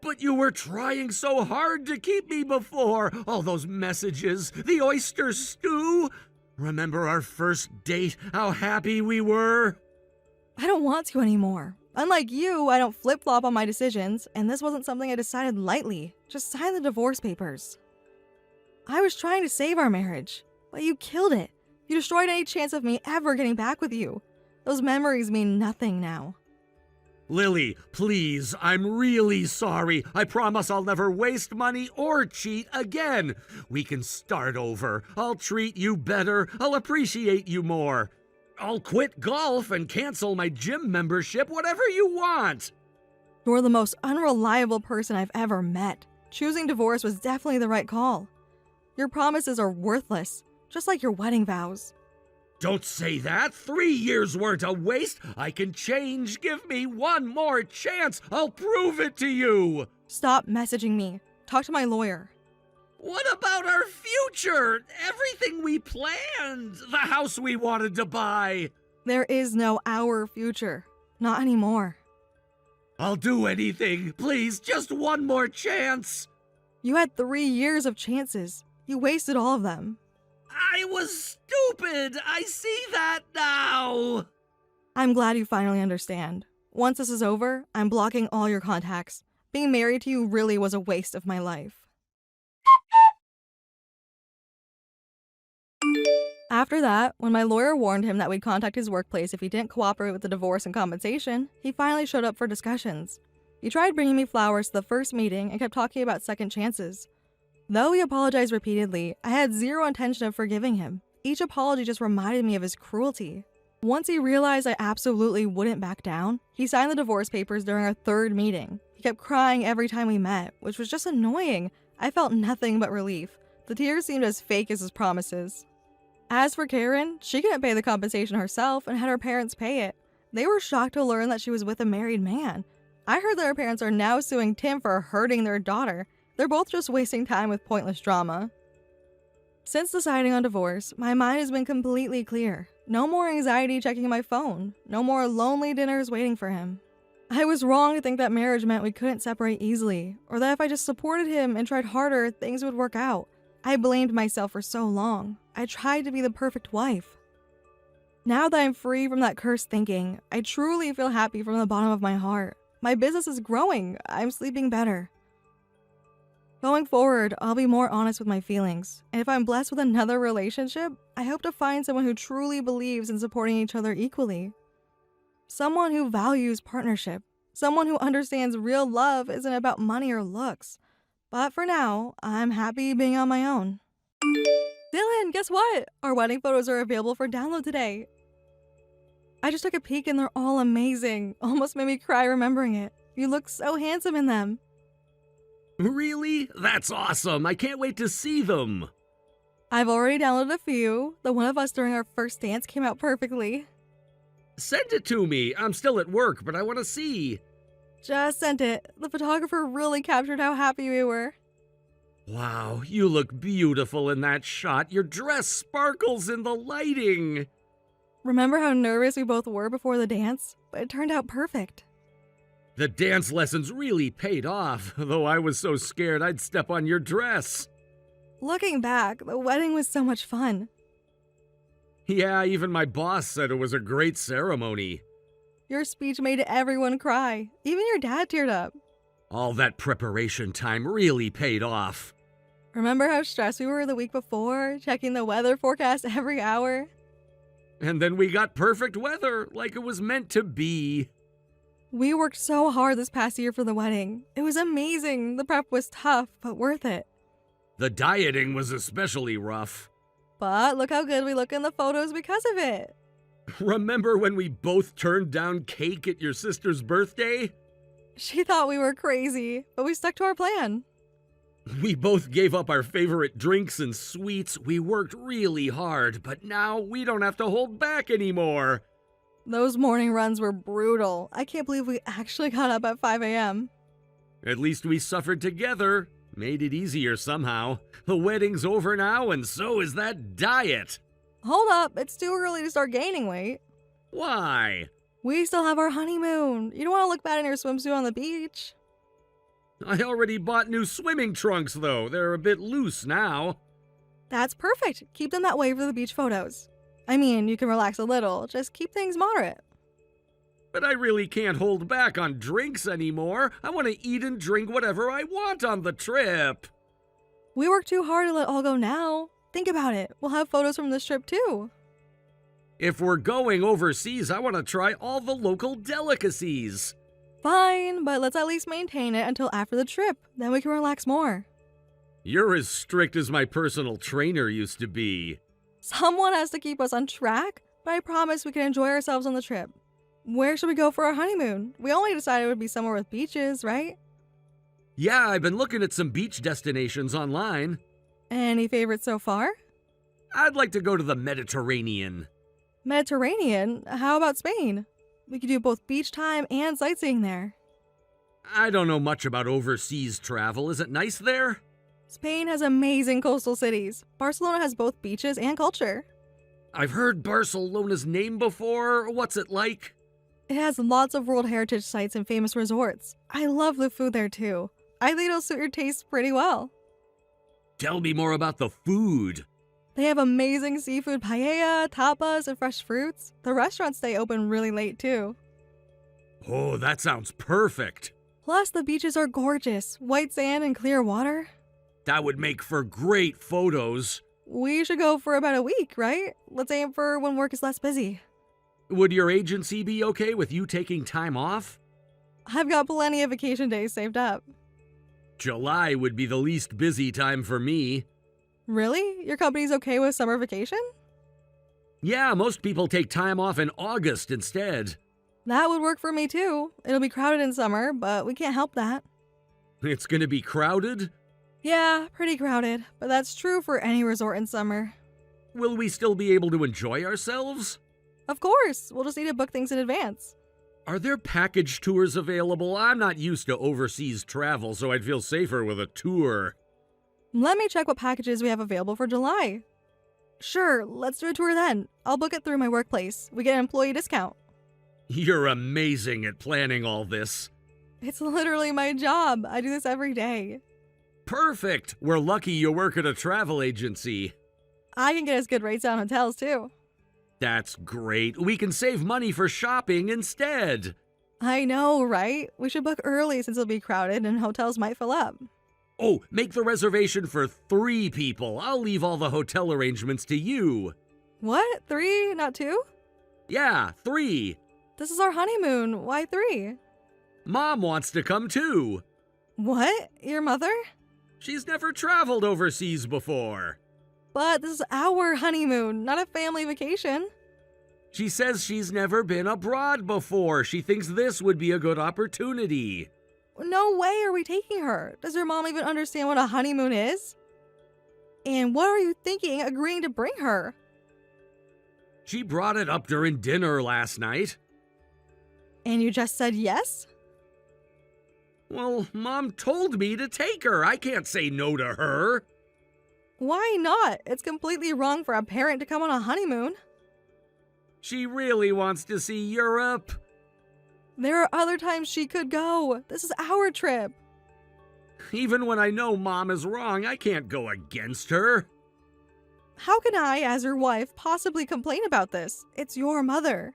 But you were trying so hard to keep me before. All those messages, the oyster stew. Remember our first date, how happy we were? I don't want to anymore. Unlike you, I don't flip-flop on my decisions, and this wasn't something I decided lightly. Just sign the divorce papers. I was trying to save our marriage, but you killed it. You destroyed any chance of me ever getting back with you. Those memories mean nothing now. Lily, please, I'm really sorry. I promise I'll never waste money or cheat again. We can start over. I'll treat you better. I'll appreciate you more. I'll quit golf and cancel my gym membership, whatever you want. You're the most unreliable person I've ever met. Choosing divorce was definitely the right call. Your promises are worthless, just like your wedding vows. Don't say that. 3 years weren't a waste. I can change. Give me one more chance. I'll prove it to you. Stop messaging me. Talk to my lawyer. What about our future? Everything we planned. The house we wanted to buy. There is no our future. Not anymore. I'll do anything. Please, just one more chance. You had 3 years of chances. You wasted all of them. I was stupid. I see that now. I'm glad you finally understand. Once this is over, I'm blocking all your contacts. Being married to you really was a waste of my life. After that, when my lawyer warned him that we'd contact his workplace if he didn't cooperate with the divorce and compensation, he finally showed up for discussions. He tried bringing me flowers to the first meeting and kept talking about second chances. Though he apologized repeatedly, I had zero intention of forgiving him. Each apology just reminded me of his cruelty. Once he realized I absolutely wouldn't back down, he signed the divorce papers during our third meeting. He kept crying every time we met, which was just annoying. I felt nothing but relief. The tears seemed as fake as his promises. As for Karen, she couldn't pay the compensation herself and had her parents pay it. They were shocked to learn that she was with a married man. I heard that her parents are now suing Tim for hurting their daughter. They're both just wasting time with pointless drama. Since deciding on divorce, my mind has been completely clear. No more anxiety checking my phone. No more lonely dinners waiting for him. I was wrong to think that marriage meant we couldn't separate easily, or that if I just supported him and tried harder, things would work out. I blamed myself for so long. I tried to be the perfect wife. Now that I'm free from that cursed thinking, I truly feel happy from the bottom of my heart. My business is growing. I'm sleeping better. Going forward, I'll be more honest with my feelings, and if I'm blessed with another relationship, I hope to find someone who truly believes in supporting each other equally. Someone who values partnership. Someone who understands real love isn't about money or looks. But for now, I'm happy being on my own. Dylan, guess what? Our wedding photos are available for download today. I just took a peek and they're all amazing. Almost made me cry remembering it. You look so handsome in them. Really? That's awesome. I can't wait to see them. I've already downloaded a few. The one of us during our first dance came out perfectly. Send it to me. I'm still at work, but I want to see. Just sent it. The photographer really captured how happy we were. Wow, you look beautiful in that shot. Your dress sparkles in the lighting. Remember how nervous we both were before the dance? But it turned out perfect. The dance lessons really paid off, though I was so scared I'd step on your dress. Looking back, the wedding was so much fun. Yeah, even my boss said it was a great ceremony. Your speech made everyone cry. Even your dad teared up. All that preparation time really paid off. Remember how stressed we were the week before, checking the weather forecast every hour? And then we got perfect weather, like it was meant to be. We worked so hard this past year for the wedding. It was amazing. The prep was tough, but worth it. The dieting was especially rough. But look how good we look in the photos because of it. Remember when we both turned down cake at your sister's birthday? She thought we were crazy, but we stuck to our plan. We both gave up our favorite drinks and sweets. We worked really hard, but now we don't have to hold back anymore. Those morning runs were brutal. I can't believe we actually got up at 5 a.m. At least we suffered together. Made it easier somehow. The wedding's over now, and so is that diet. Hold up, it's too early to start gaining weight. Why? We still have our honeymoon. You don't want to look bad in your swimsuit on the beach. I already bought new swimming trunks, though. They're a bit loose now. That's perfect. Keep them that way for the beach photos. I mean, you can relax a little. Just keep things moderate. But I really can't hold back on drinks anymore. I want to eat and drink whatever I want on the trip. We worked too hard to let all go now. Think about it. We'll have photos from this trip too. If we're going overseas, I want to try all the local delicacies. Fine, but let's at least maintain it until after the trip. Then we can relax more. You're as strict as my personal trainer used to be. Someone has to keep us on track, but I promise we can enjoy ourselves on the trip. Where should we go for our honeymoon? We only decided it would be somewhere with beaches, right? Yeah, I've been looking at some beach destinations online. Any favorites so far? I'd like to go to the Mediterranean. Mediterranean? How about Spain? We could do both beach time and sightseeing there. I don't know much about overseas travel. Is it nice there? Spain has amazing coastal cities. Barcelona has both beaches and culture. I've heard Barcelona's name before. What's it like? It has lots of World Heritage sites and famous resorts. I love the food there too. I think it'll suit your taste pretty well. Tell me more about the food. They have amazing seafood paella, tapas, and fresh fruits. The restaurants stay open really late too. Oh, that sounds perfect. Plus, the beaches are gorgeous. White sand and clear water. That would make for great photos. We should go for about a week, right? Let's aim for when work is less busy. Would your agency be okay with you taking time off? I've got plenty of vacation days saved up. July would be the least busy time for me. Really? Your company's okay with summer vacation? Yeah, most people take time off in August instead. That would work for me too. It'll be crowded in summer, but we can't help that. It's gonna be crowded? Yeah, pretty crowded, but that's true for any resort in summer. Will we still be able to enjoy ourselves? Of course, we'll just need to book things in advance. Are there package tours available? I'm not used to overseas travel, so I'd feel safer with a tour. Let me check what packages we have available for July. Sure, let's do a tour then. I'll book it through my workplace. We get an employee discount. You're amazing at planning all this. It's literally my job. I do this every day. Perfect! We're lucky you work at a travel agency. I can get us good rates on hotels too. That's great. We can save money for shopping instead. I know, right? We should book early since it'll be crowded and hotels might fill up. Oh, make the reservation for 3 people. I'll leave all the hotel arrangements to you. What? 3, not 2? Yeah, 3. This is our honeymoon. Why 3? Mom wants to come too. What? Your mother? She's never traveled overseas before. But this is our honeymoon, not a family vacation. She says she's never been abroad before. She thinks this would be a good opportunity. No way are we taking her. Does your mom even understand what a honeymoon is? And what are you thinking agreeing to bring her? She brought it up during dinner last night. And you just said yes? Well, Mom told me to take her. I can't say no to her. Why not? It's completely wrong for a parent to come on a honeymoon. She really wants to see Europe. There are other times she could go. This is our trip. Even when I know Mom is wrong, I can't go against her. How can I, as your wife, possibly complain about this? It's your mother.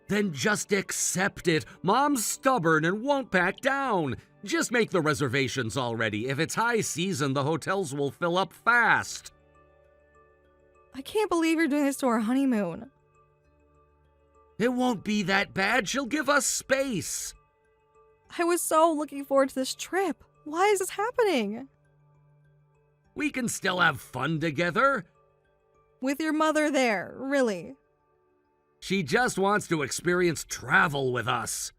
Then just accept it. Mom's stubborn and won't back down. Just make the reservations already. If it's high season, the hotels will fill up fast. I can't believe you're doing this to our honeymoon. It won't be that bad. She'll give us space. I was so looking forward to this trip. Why is this happening? We can still have fun together. With your mother there, really. She just wants to experience travel with us.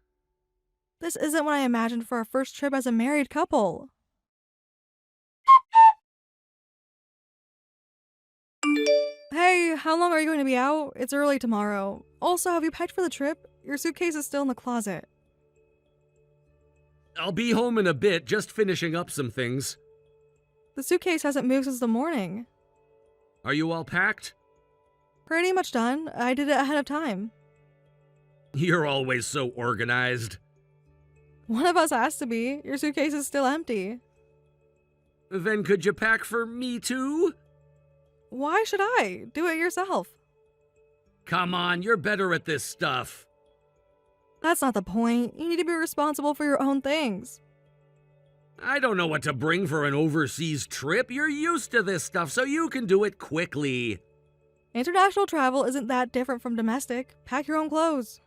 This isn't what I imagined for our first trip as a married couple. Hey, how long are you going to be out? It's early tomorrow. Also, have you packed for the trip? Your suitcase is still in the closet. I'll be home in a bit, just finishing up some things. The suitcase hasn't moved since the morning. Are you all packed? Pretty much done. I did it ahead of time. You're always so organized. One of us has to be. Your suitcase is still empty. Then could you pack for me too? Why should I? Do it yourself. Come on, you're better at this stuff. That's not the point. You need to be responsible for your own things. I don't know what to bring for an overseas trip. You're used to this stuff, so you can do it quickly. International travel isn't that different from domestic. Pack your own clothes.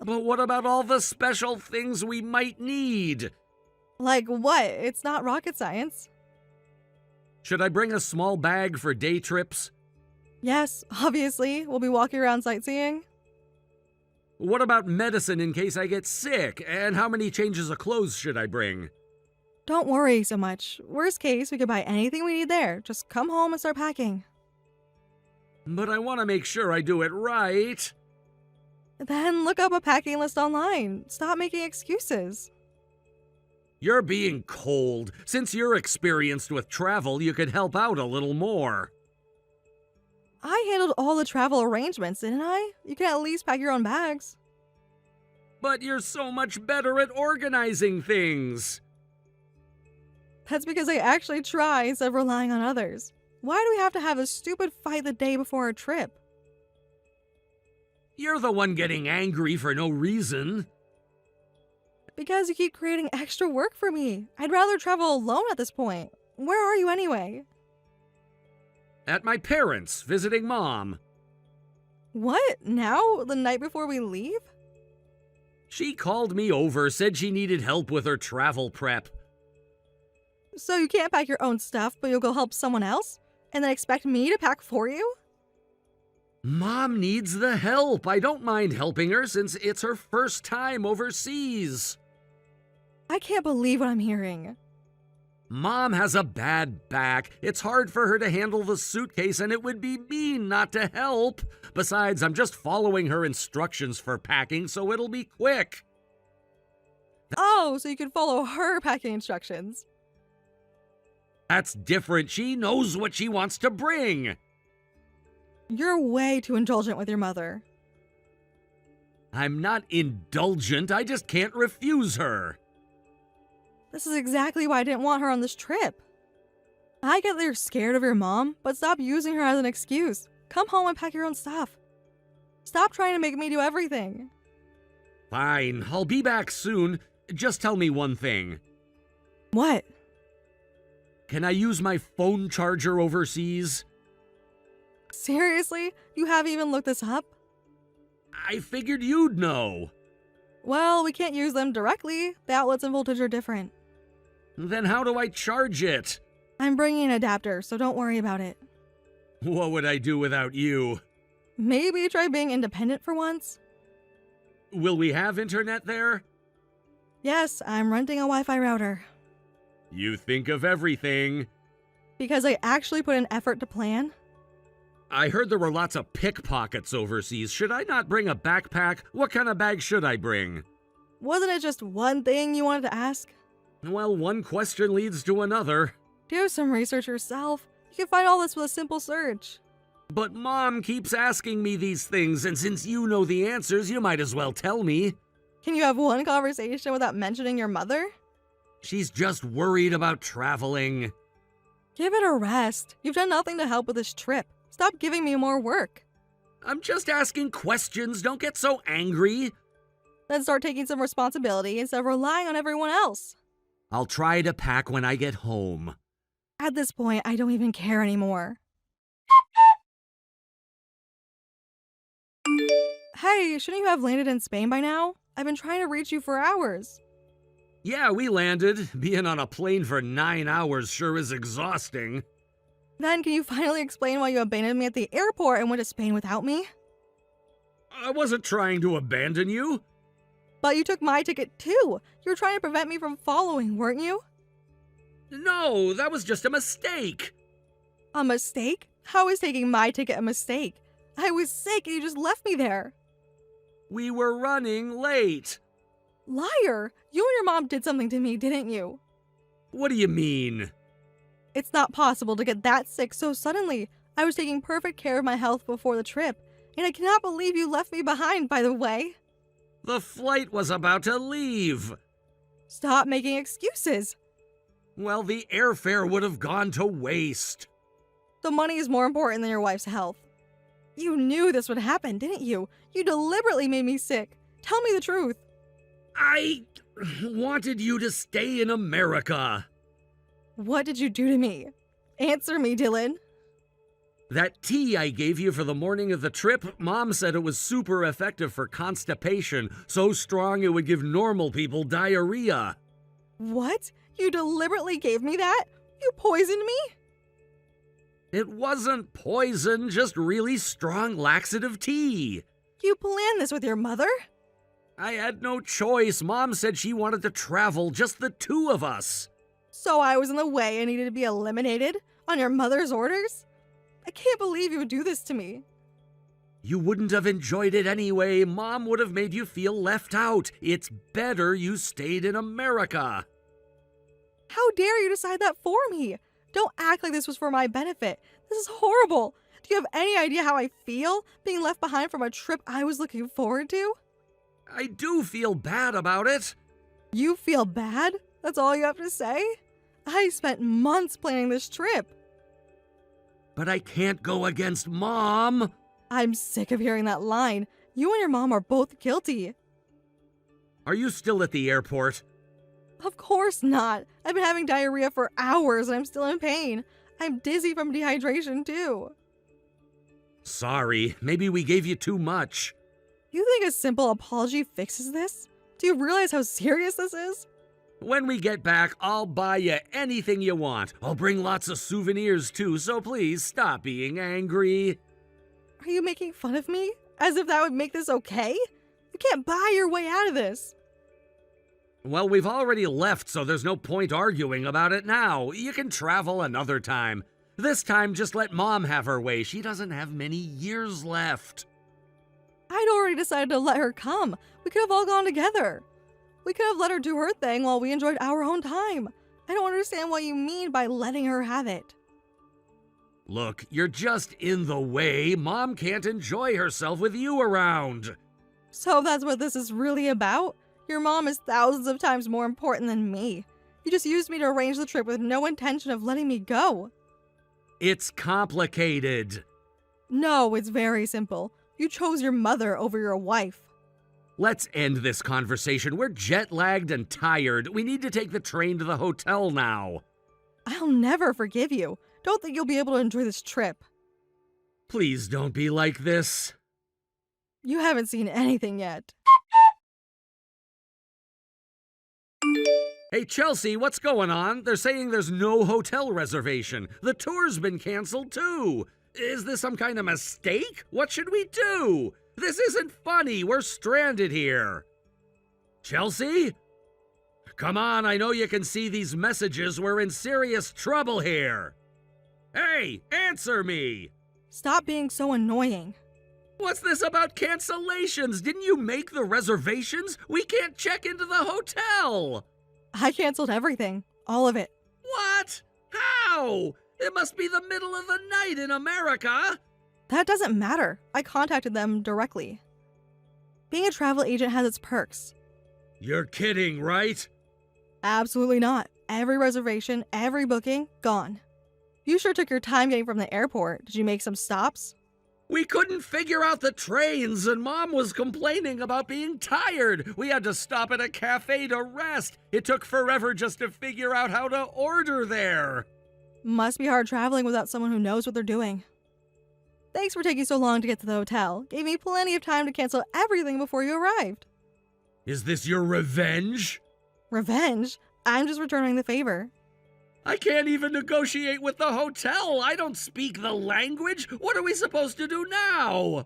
But what about all the special things we might need? Like what? It's not rocket science. Should I bring a small bag for day trips? Yes, obviously. We'll be walking around sightseeing. What about medicine in case I get sick? And how many changes of clothes should I bring? Don't worry so much. Worst case, we could buy anything we need there. Just come home and start packing. But I want to make sure I do it right. Then look up a packing list online. Stop making excuses. You're being cold. Since you're experienced with travel, you could help out a little more. I handled all the travel arrangements, didn't I? You can at least pack your own bags. But you're so much better at organizing things. That's because I actually try instead of relying on others. Why do we have to have a stupid fight the day before our trip? You're the one getting angry for no reason. Because you keep creating extra work for me. I'd rather travel alone at this point. Where are you anyway? At my parents', visiting Mom. What? Now? The night before we leave? She called me over, said she needed help with her travel prep. So you can't pack your own stuff, but you'll go help someone else? And then expect me to pack for you? Mom needs the help. I don't mind helping her since it's her first time overseas. I can't believe what I'm hearing. Mom has a bad back. It's hard for her to handle the suitcase, and it would be mean not to help. Besides, I'm just following her instructions for packing, so it'll be quick. Oh, so you can follow her packing instructions. That's different. She knows what she wants to bring. You're way too indulgent with your mother. I'm not indulgent. I just can't refuse her. This is exactly why I didn't want her on this trip. I get that you're scared of your mom, but stop using her as an excuse. Come home and pack your own stuff. Stop trying to make me do everything. Fine, I'll be back soon. Just tell me one thing. What? Can I use my phone charger overseas? Seriously? You haven't even looked this up? I figured you'd know. Well, we can't use them directly. The outlets and voltage are different. Then how do I charge it? I'm bringing an adapter, so don't worry about it. What would I do without you? Maybe try being independent for once? Will we have internet there? Yes, I'm renting a Wi-Fi router. You think of everything. Because I actually put an effort to plan. I heard there were lots of pickpockets overseas. Should I not bring a backpack? What kind of bag should I bring? Wasn't it just one thing you wanted to ask? Well, one question leads to another. Do some research yourself. You can find all this with a simple search. But Mom keeps asking me these things, and since you know the answers, you might as well tell me. Can you have one conversation without mentioning your mother? She's just worried about traveling. Give it a rest. You've done nothing to help with this trip. Stop giving me more work. I'm just asking questions. Don't get so angry. Then start taking some responsibility instead of relying on everyone else. I'll try to pack when I get home. At this point, I don't even care anymore. Hey, shouldn't you have landed in Spain by now? I've been trying to reach you for hours. Yeah, we landed. Being on a plane for 9 hours sure is exhausting. Then can you finally explain why you abandoned me at the airport and went to Spain without me? I wasn't trying to abandon you. But you took my ticket too. You were trying to prevent me from following, weren't you? No, that was just a mistake. A mistake? How is taking my ticket a mistake? I was sick and you just left me there. We were running late. Liar! You and your mom did something to me, didn't you? What do you mean? It's not possible to get that sick so suddenly. I was taking perfect care of my health before the trip, and I cannot believe you left me behind, by the way. The flight was about to leave. Stop making excuses. Well, the airfare would have gone to waste. The money is more important than your wife's health. You knew this would happen, didn't you? You deliberately made me sick. Tell me the truth. I wanted you to stay in America. What did you do to me? Answer me, Dylan. That tea I gave you for the morning of the trip, Mom said it was super effective for constipation, so strong it would give normal people diarrhea. What? You deliberately gave me that? You poisoned me? It wasn't poison, just really strong laxative tea. You planned this with your mother? I had no choice. Mom said she wanted to travel, just the two of us. So I was in the way and needed to be eliminated? On your mother's orders? I can't believe you would do this to me. You wouldn't have enjoyed it anyway. Mom would have made you feel left out. It's better you stayed in America. How dare you decide that for me? Don't act like this was for my benefit. This is horrible. Do you have any idea how I feel being left behind from a trip I was looking forward to? I do feel bad about it. You feel bad? That's all you have to say? I spent months planning this trip. But I can't go against Mom. I'm sick of hearing that line. You and your mom are both guilty. Are you still at the airport? Of course not. I've been having diarrhea for hours and I'm still in pain. I'm dizzy from dehydration too. Sorry, maybe we gave you too much. You think a simple apology fixes this? Do you realize how serious this is? When we get back, I'll buy you anything you want. I'll bring lots of souvenirs too, so please stop being angry. Are you making fun of me? As if that would make this okay? You can't buy your way out of this. Well, we've already left, so there's no point arguing about it now. You can travel another time. This time, just let Mom have her way. She doesn't have many years left. I'd already decided to let her come. We could have all gone together. We could have let her do her thing while we enjoyed our own time. I don't understand what you mean by letting her have it. Look, you're just in the way. Mom can't enjoy herself with you around. So that's what this is really about? Your mom is thousands of times more important than me. You just used me to arrange the trip with no intention of letting me go. It's complicated. No, it's very simple. You chose your mother over your wife. Let's end this conversation. We're jet-lagged and tired. We need to take the train to the hotel now. I'll never forgive you. Don't think you'll be able to enjoy this trip. Please don't be like this. You haven't seen anything yet. Hey, Chelsea, what's going on? They're saying there's no hotel reservation. The tour's been canceled, too. Is this some kind of mistake? What should we do? This isn't funny. We're stranded here. Chelsea? Come on, I know you can see these messages. We're in serious trouble here. Hey, answer me. Stop being so annoying. What's this about cancellations? Didn't you make the reservations? We can't check into the hotel. I canceled everything. All of it. What? How? It must be the middle of the night in America. That doesn't matter. I contacted them directly. Being a travel agent has its perks. You're kidding, right? Absolutely not. Every reservation, every booking, gone. You sure took your time getting from the airport. Did you make some stops? We couldn't figure out the trains, and Mom was complaining about being tired. We had to stop at a cafe to rest. It took forever just to figure out how to order there. Must be hard traveling without someone who knows what they're doing. Thanks for taking so long to get to the hotel. Gave me plenty of time to cancel everything before you arrived. Is this your revenge? Revenge? I'm just returning the favor. I can't even negotiate with the hotel. I don't speak the language. What are we supposed to do now?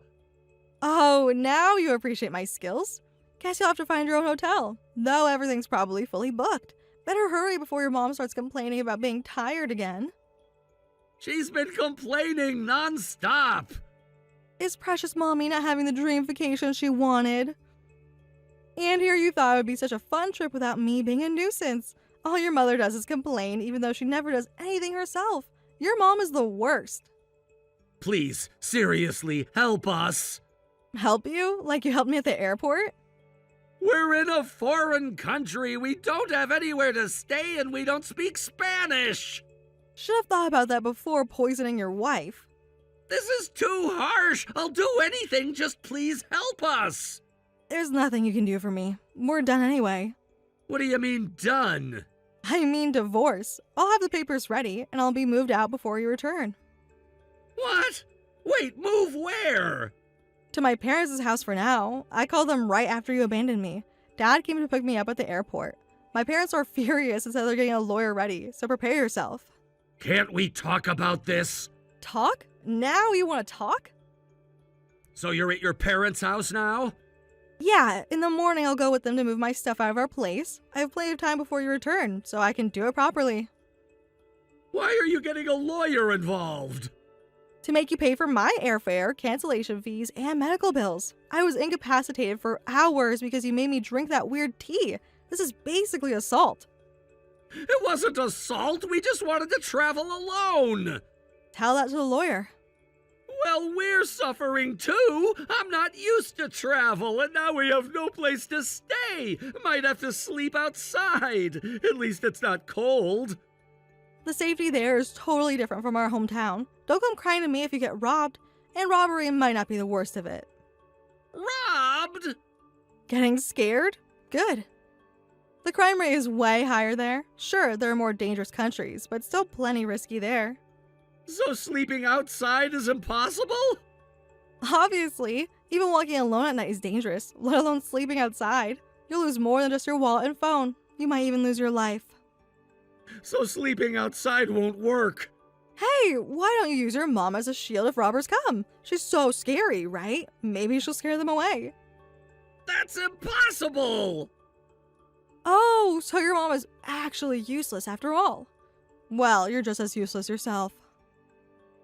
Oh, now you appreciate my skills? Guess you'll have to find your own hotel, though everything's probably fully booked. Better hurry before your mom starts complaining about being tired again. She's been complaining nonstop. Is precious mommy not having the dream vacation she wanted? And here you thought it would be such a fun trip without me being a nuisance. All your mother does is complain, even though she never does anything herself. Your mom is the worst. Please, seriously, help us. Help you? Like you helped me at the airport? We're in a foreign country. We don't have anywhere to stay and we don't speak Spanish. Should have thought about that before poisoning your wife. This is too harsh. I'll do anything. Just please help us. There's nothing you can do for me. We're done anyway. What do you mean, done? I mean divorce. I'll have the papers ready, and I'll be moved out before you return. What? Wait, move where? To my parents' house for now. I called them right after you abandoned me. Dad came to pick me up at the airport. My parents are furious and said they're getting a lawyer ready, so prepare yourself. Can't we talk about this? Talk? Now you want to talk? So you're at your parents' house now? Yeah, in the morning I'll go with them to move my stuff out of our place. I have plenty of time before you return, so I can do it properly. Why are you getting a lawyer involved? To make you pay for my airfare, cancellation fees, and medical bills. I was incapacitated for hours because you made me drink that weird tea. This is basically assault. It wasn't assault. We just wanted to travel alone. Tell that to the lawyer. Well, we're suffering too. I'm not used to travel, and now we have no place to stay. Might have to sleep outside. At least it's not cold. The safety there is totally different from our hometown. Don't come crying to me if you get robbed, and robbery might not be the worst of it. Robbed? Getting scared? Good. The crime rate is way higher there. Sure, there are more dangerous countries, but still plenty risky there. So sleeping outside is impossible? Obviously, even walking alone at night is dangerous, let alone sleeping outside. You'll lose more than just your wallet and phone. You might even lose your life. So sleeping outside won't work. Hey, why don't you use your mom as a shield if robbers come? She's so scary, right? Maybe she'll scare them away. That's impossible! Oh, so your mom is actually useless after all. Well, you're just as useless yourself.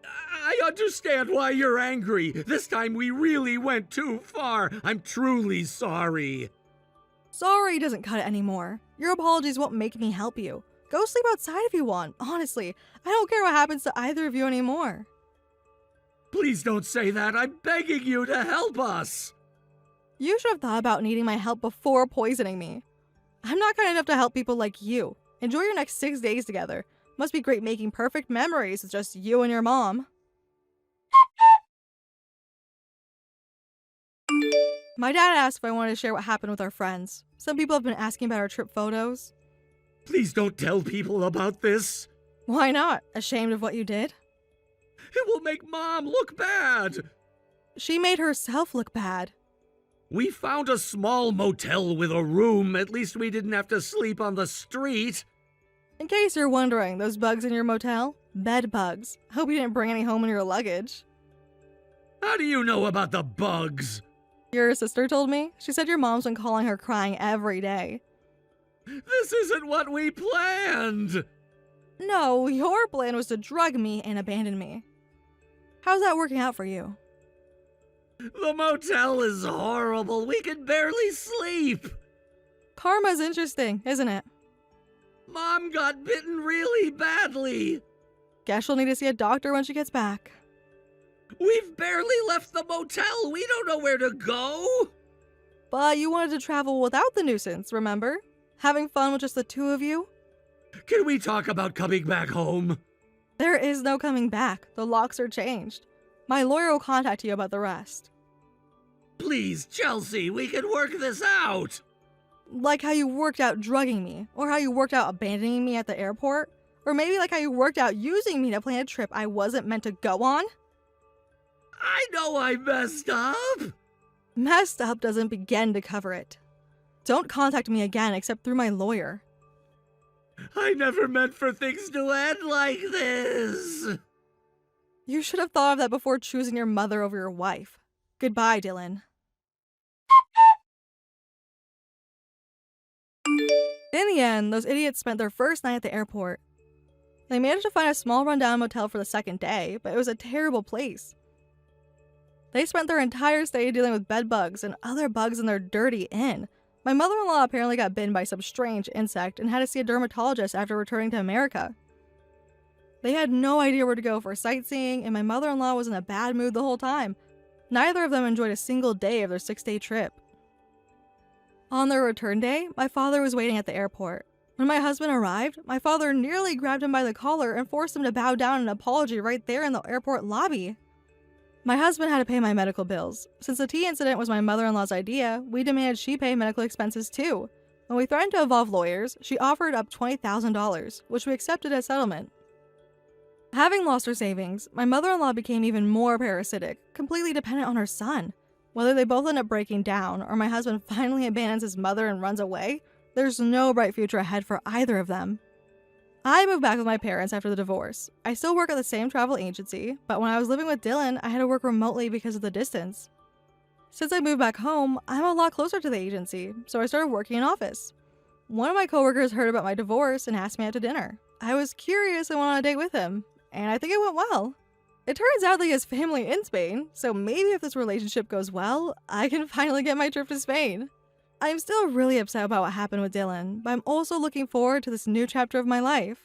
I understand why you're angry. This time we really went too far. I'm truly sorry. Sorry doesn't cut it anymore. Your apologies won't make me help you. Go sleep outside if you want. Honestly, I don't care what happens to either of you anymore. Please don't say that. I'm begging you to help us. You should have thought about needing my help before poisoning me. I'm not kind enough to help people like you. Enjoy your next 6 days together. Must be great making perfect memories with just you and your mom. My dad asked if I wanted to share what happened with our friends. Some people have been asking about our trip photos. Please don't tell people about this. Why not? Ashamed of what you did? It will make Mom look bad. She made herself look bad. We found a small motel with a room. At least we didn't have to sleep on the street. In case you're wondering, those bugs in your motel? Bed bugs. Hope you didn't bring any home in your luggage. How do you know about the bugs? Your sister told me. She said your mom's been calling her crying every day. This isn't what we planned. No, your plan was to drug me and abandon me. How's that working out for you? The motel is horrible. We can barely sleep. Karma's interesting, isn't it? Mom got bitten really badly. Guess she'll need to see a doctor when she gets back. We've barely left the motel. We don't know where to go. But you wanted to travel without the nuisance, remember? Having fun with just the two of you? Can we talk about coming back home? There is no coming back. The locks are changed. My lawyer will contact you about the rest. Please, Chelsea, we can work this out. Like how you worked out drugging me, or how you worked out abandoning me at the airport, or maybe like how you worked out using me to plan a trip I wasn't meant to go on. I know I messed up. Messed up doesn't begin to cover it. Don't contact me again except through my lawyer. I never meant for things to end like this. You should have thought of that before choosing your mother over your wife. Goodbye, Dylan. In the end, those idiots spent their first night at the airport. They managed to find a small rundown motel for the second day, but it was a terrible place. They spent their entire stay dealing with bed bugs and other bugs in their dirty inn. My mother-in-law apparently got bitten by some strange insect and had to see a dermatologist after returning to America. They had no idea where to go for sightseeing, and my mother-in-law was in a bad mood the whole time. Neither of them enjoyed a single day of their 6-day trip. On their return day, my father was waiting at the airport. When my husband arrived, my father nearly grabbed him by the collar and forced him to bow down in an apology right there in the airport lobby. My husband had to pay my medical bills. Since the tea incident was my mother-in-law's idea, we demanded she pay medical expenses too. When we threatened to involve lawyers, she offered up $20,000, which we accepted as settlement. Having lost her savings, my mother-in-law became even more parasitic, completely dependent on her son. Whether they both end up breaking down, or my husband finally abandons his mother and runs away, there's no bright future ahead for either of them. I moved back with my parents after the divorce. I still work at the same travel agency, but when I was living with Dylan, I had to work remotely because of the distance. Since I moved back home, I'm a lot closer to the agency, so I started working in office. One of my coworkers heard about my divorce and asked me out to dinner. I was curious and went on a date with him, and I think it went well. It turns out that he has family in Spain, so maybe if this relationship goes well, I can finally get my trip to Spain. I'm still really upset about what happened with Dylan, but I'm also looking forward to this new chapter of my life.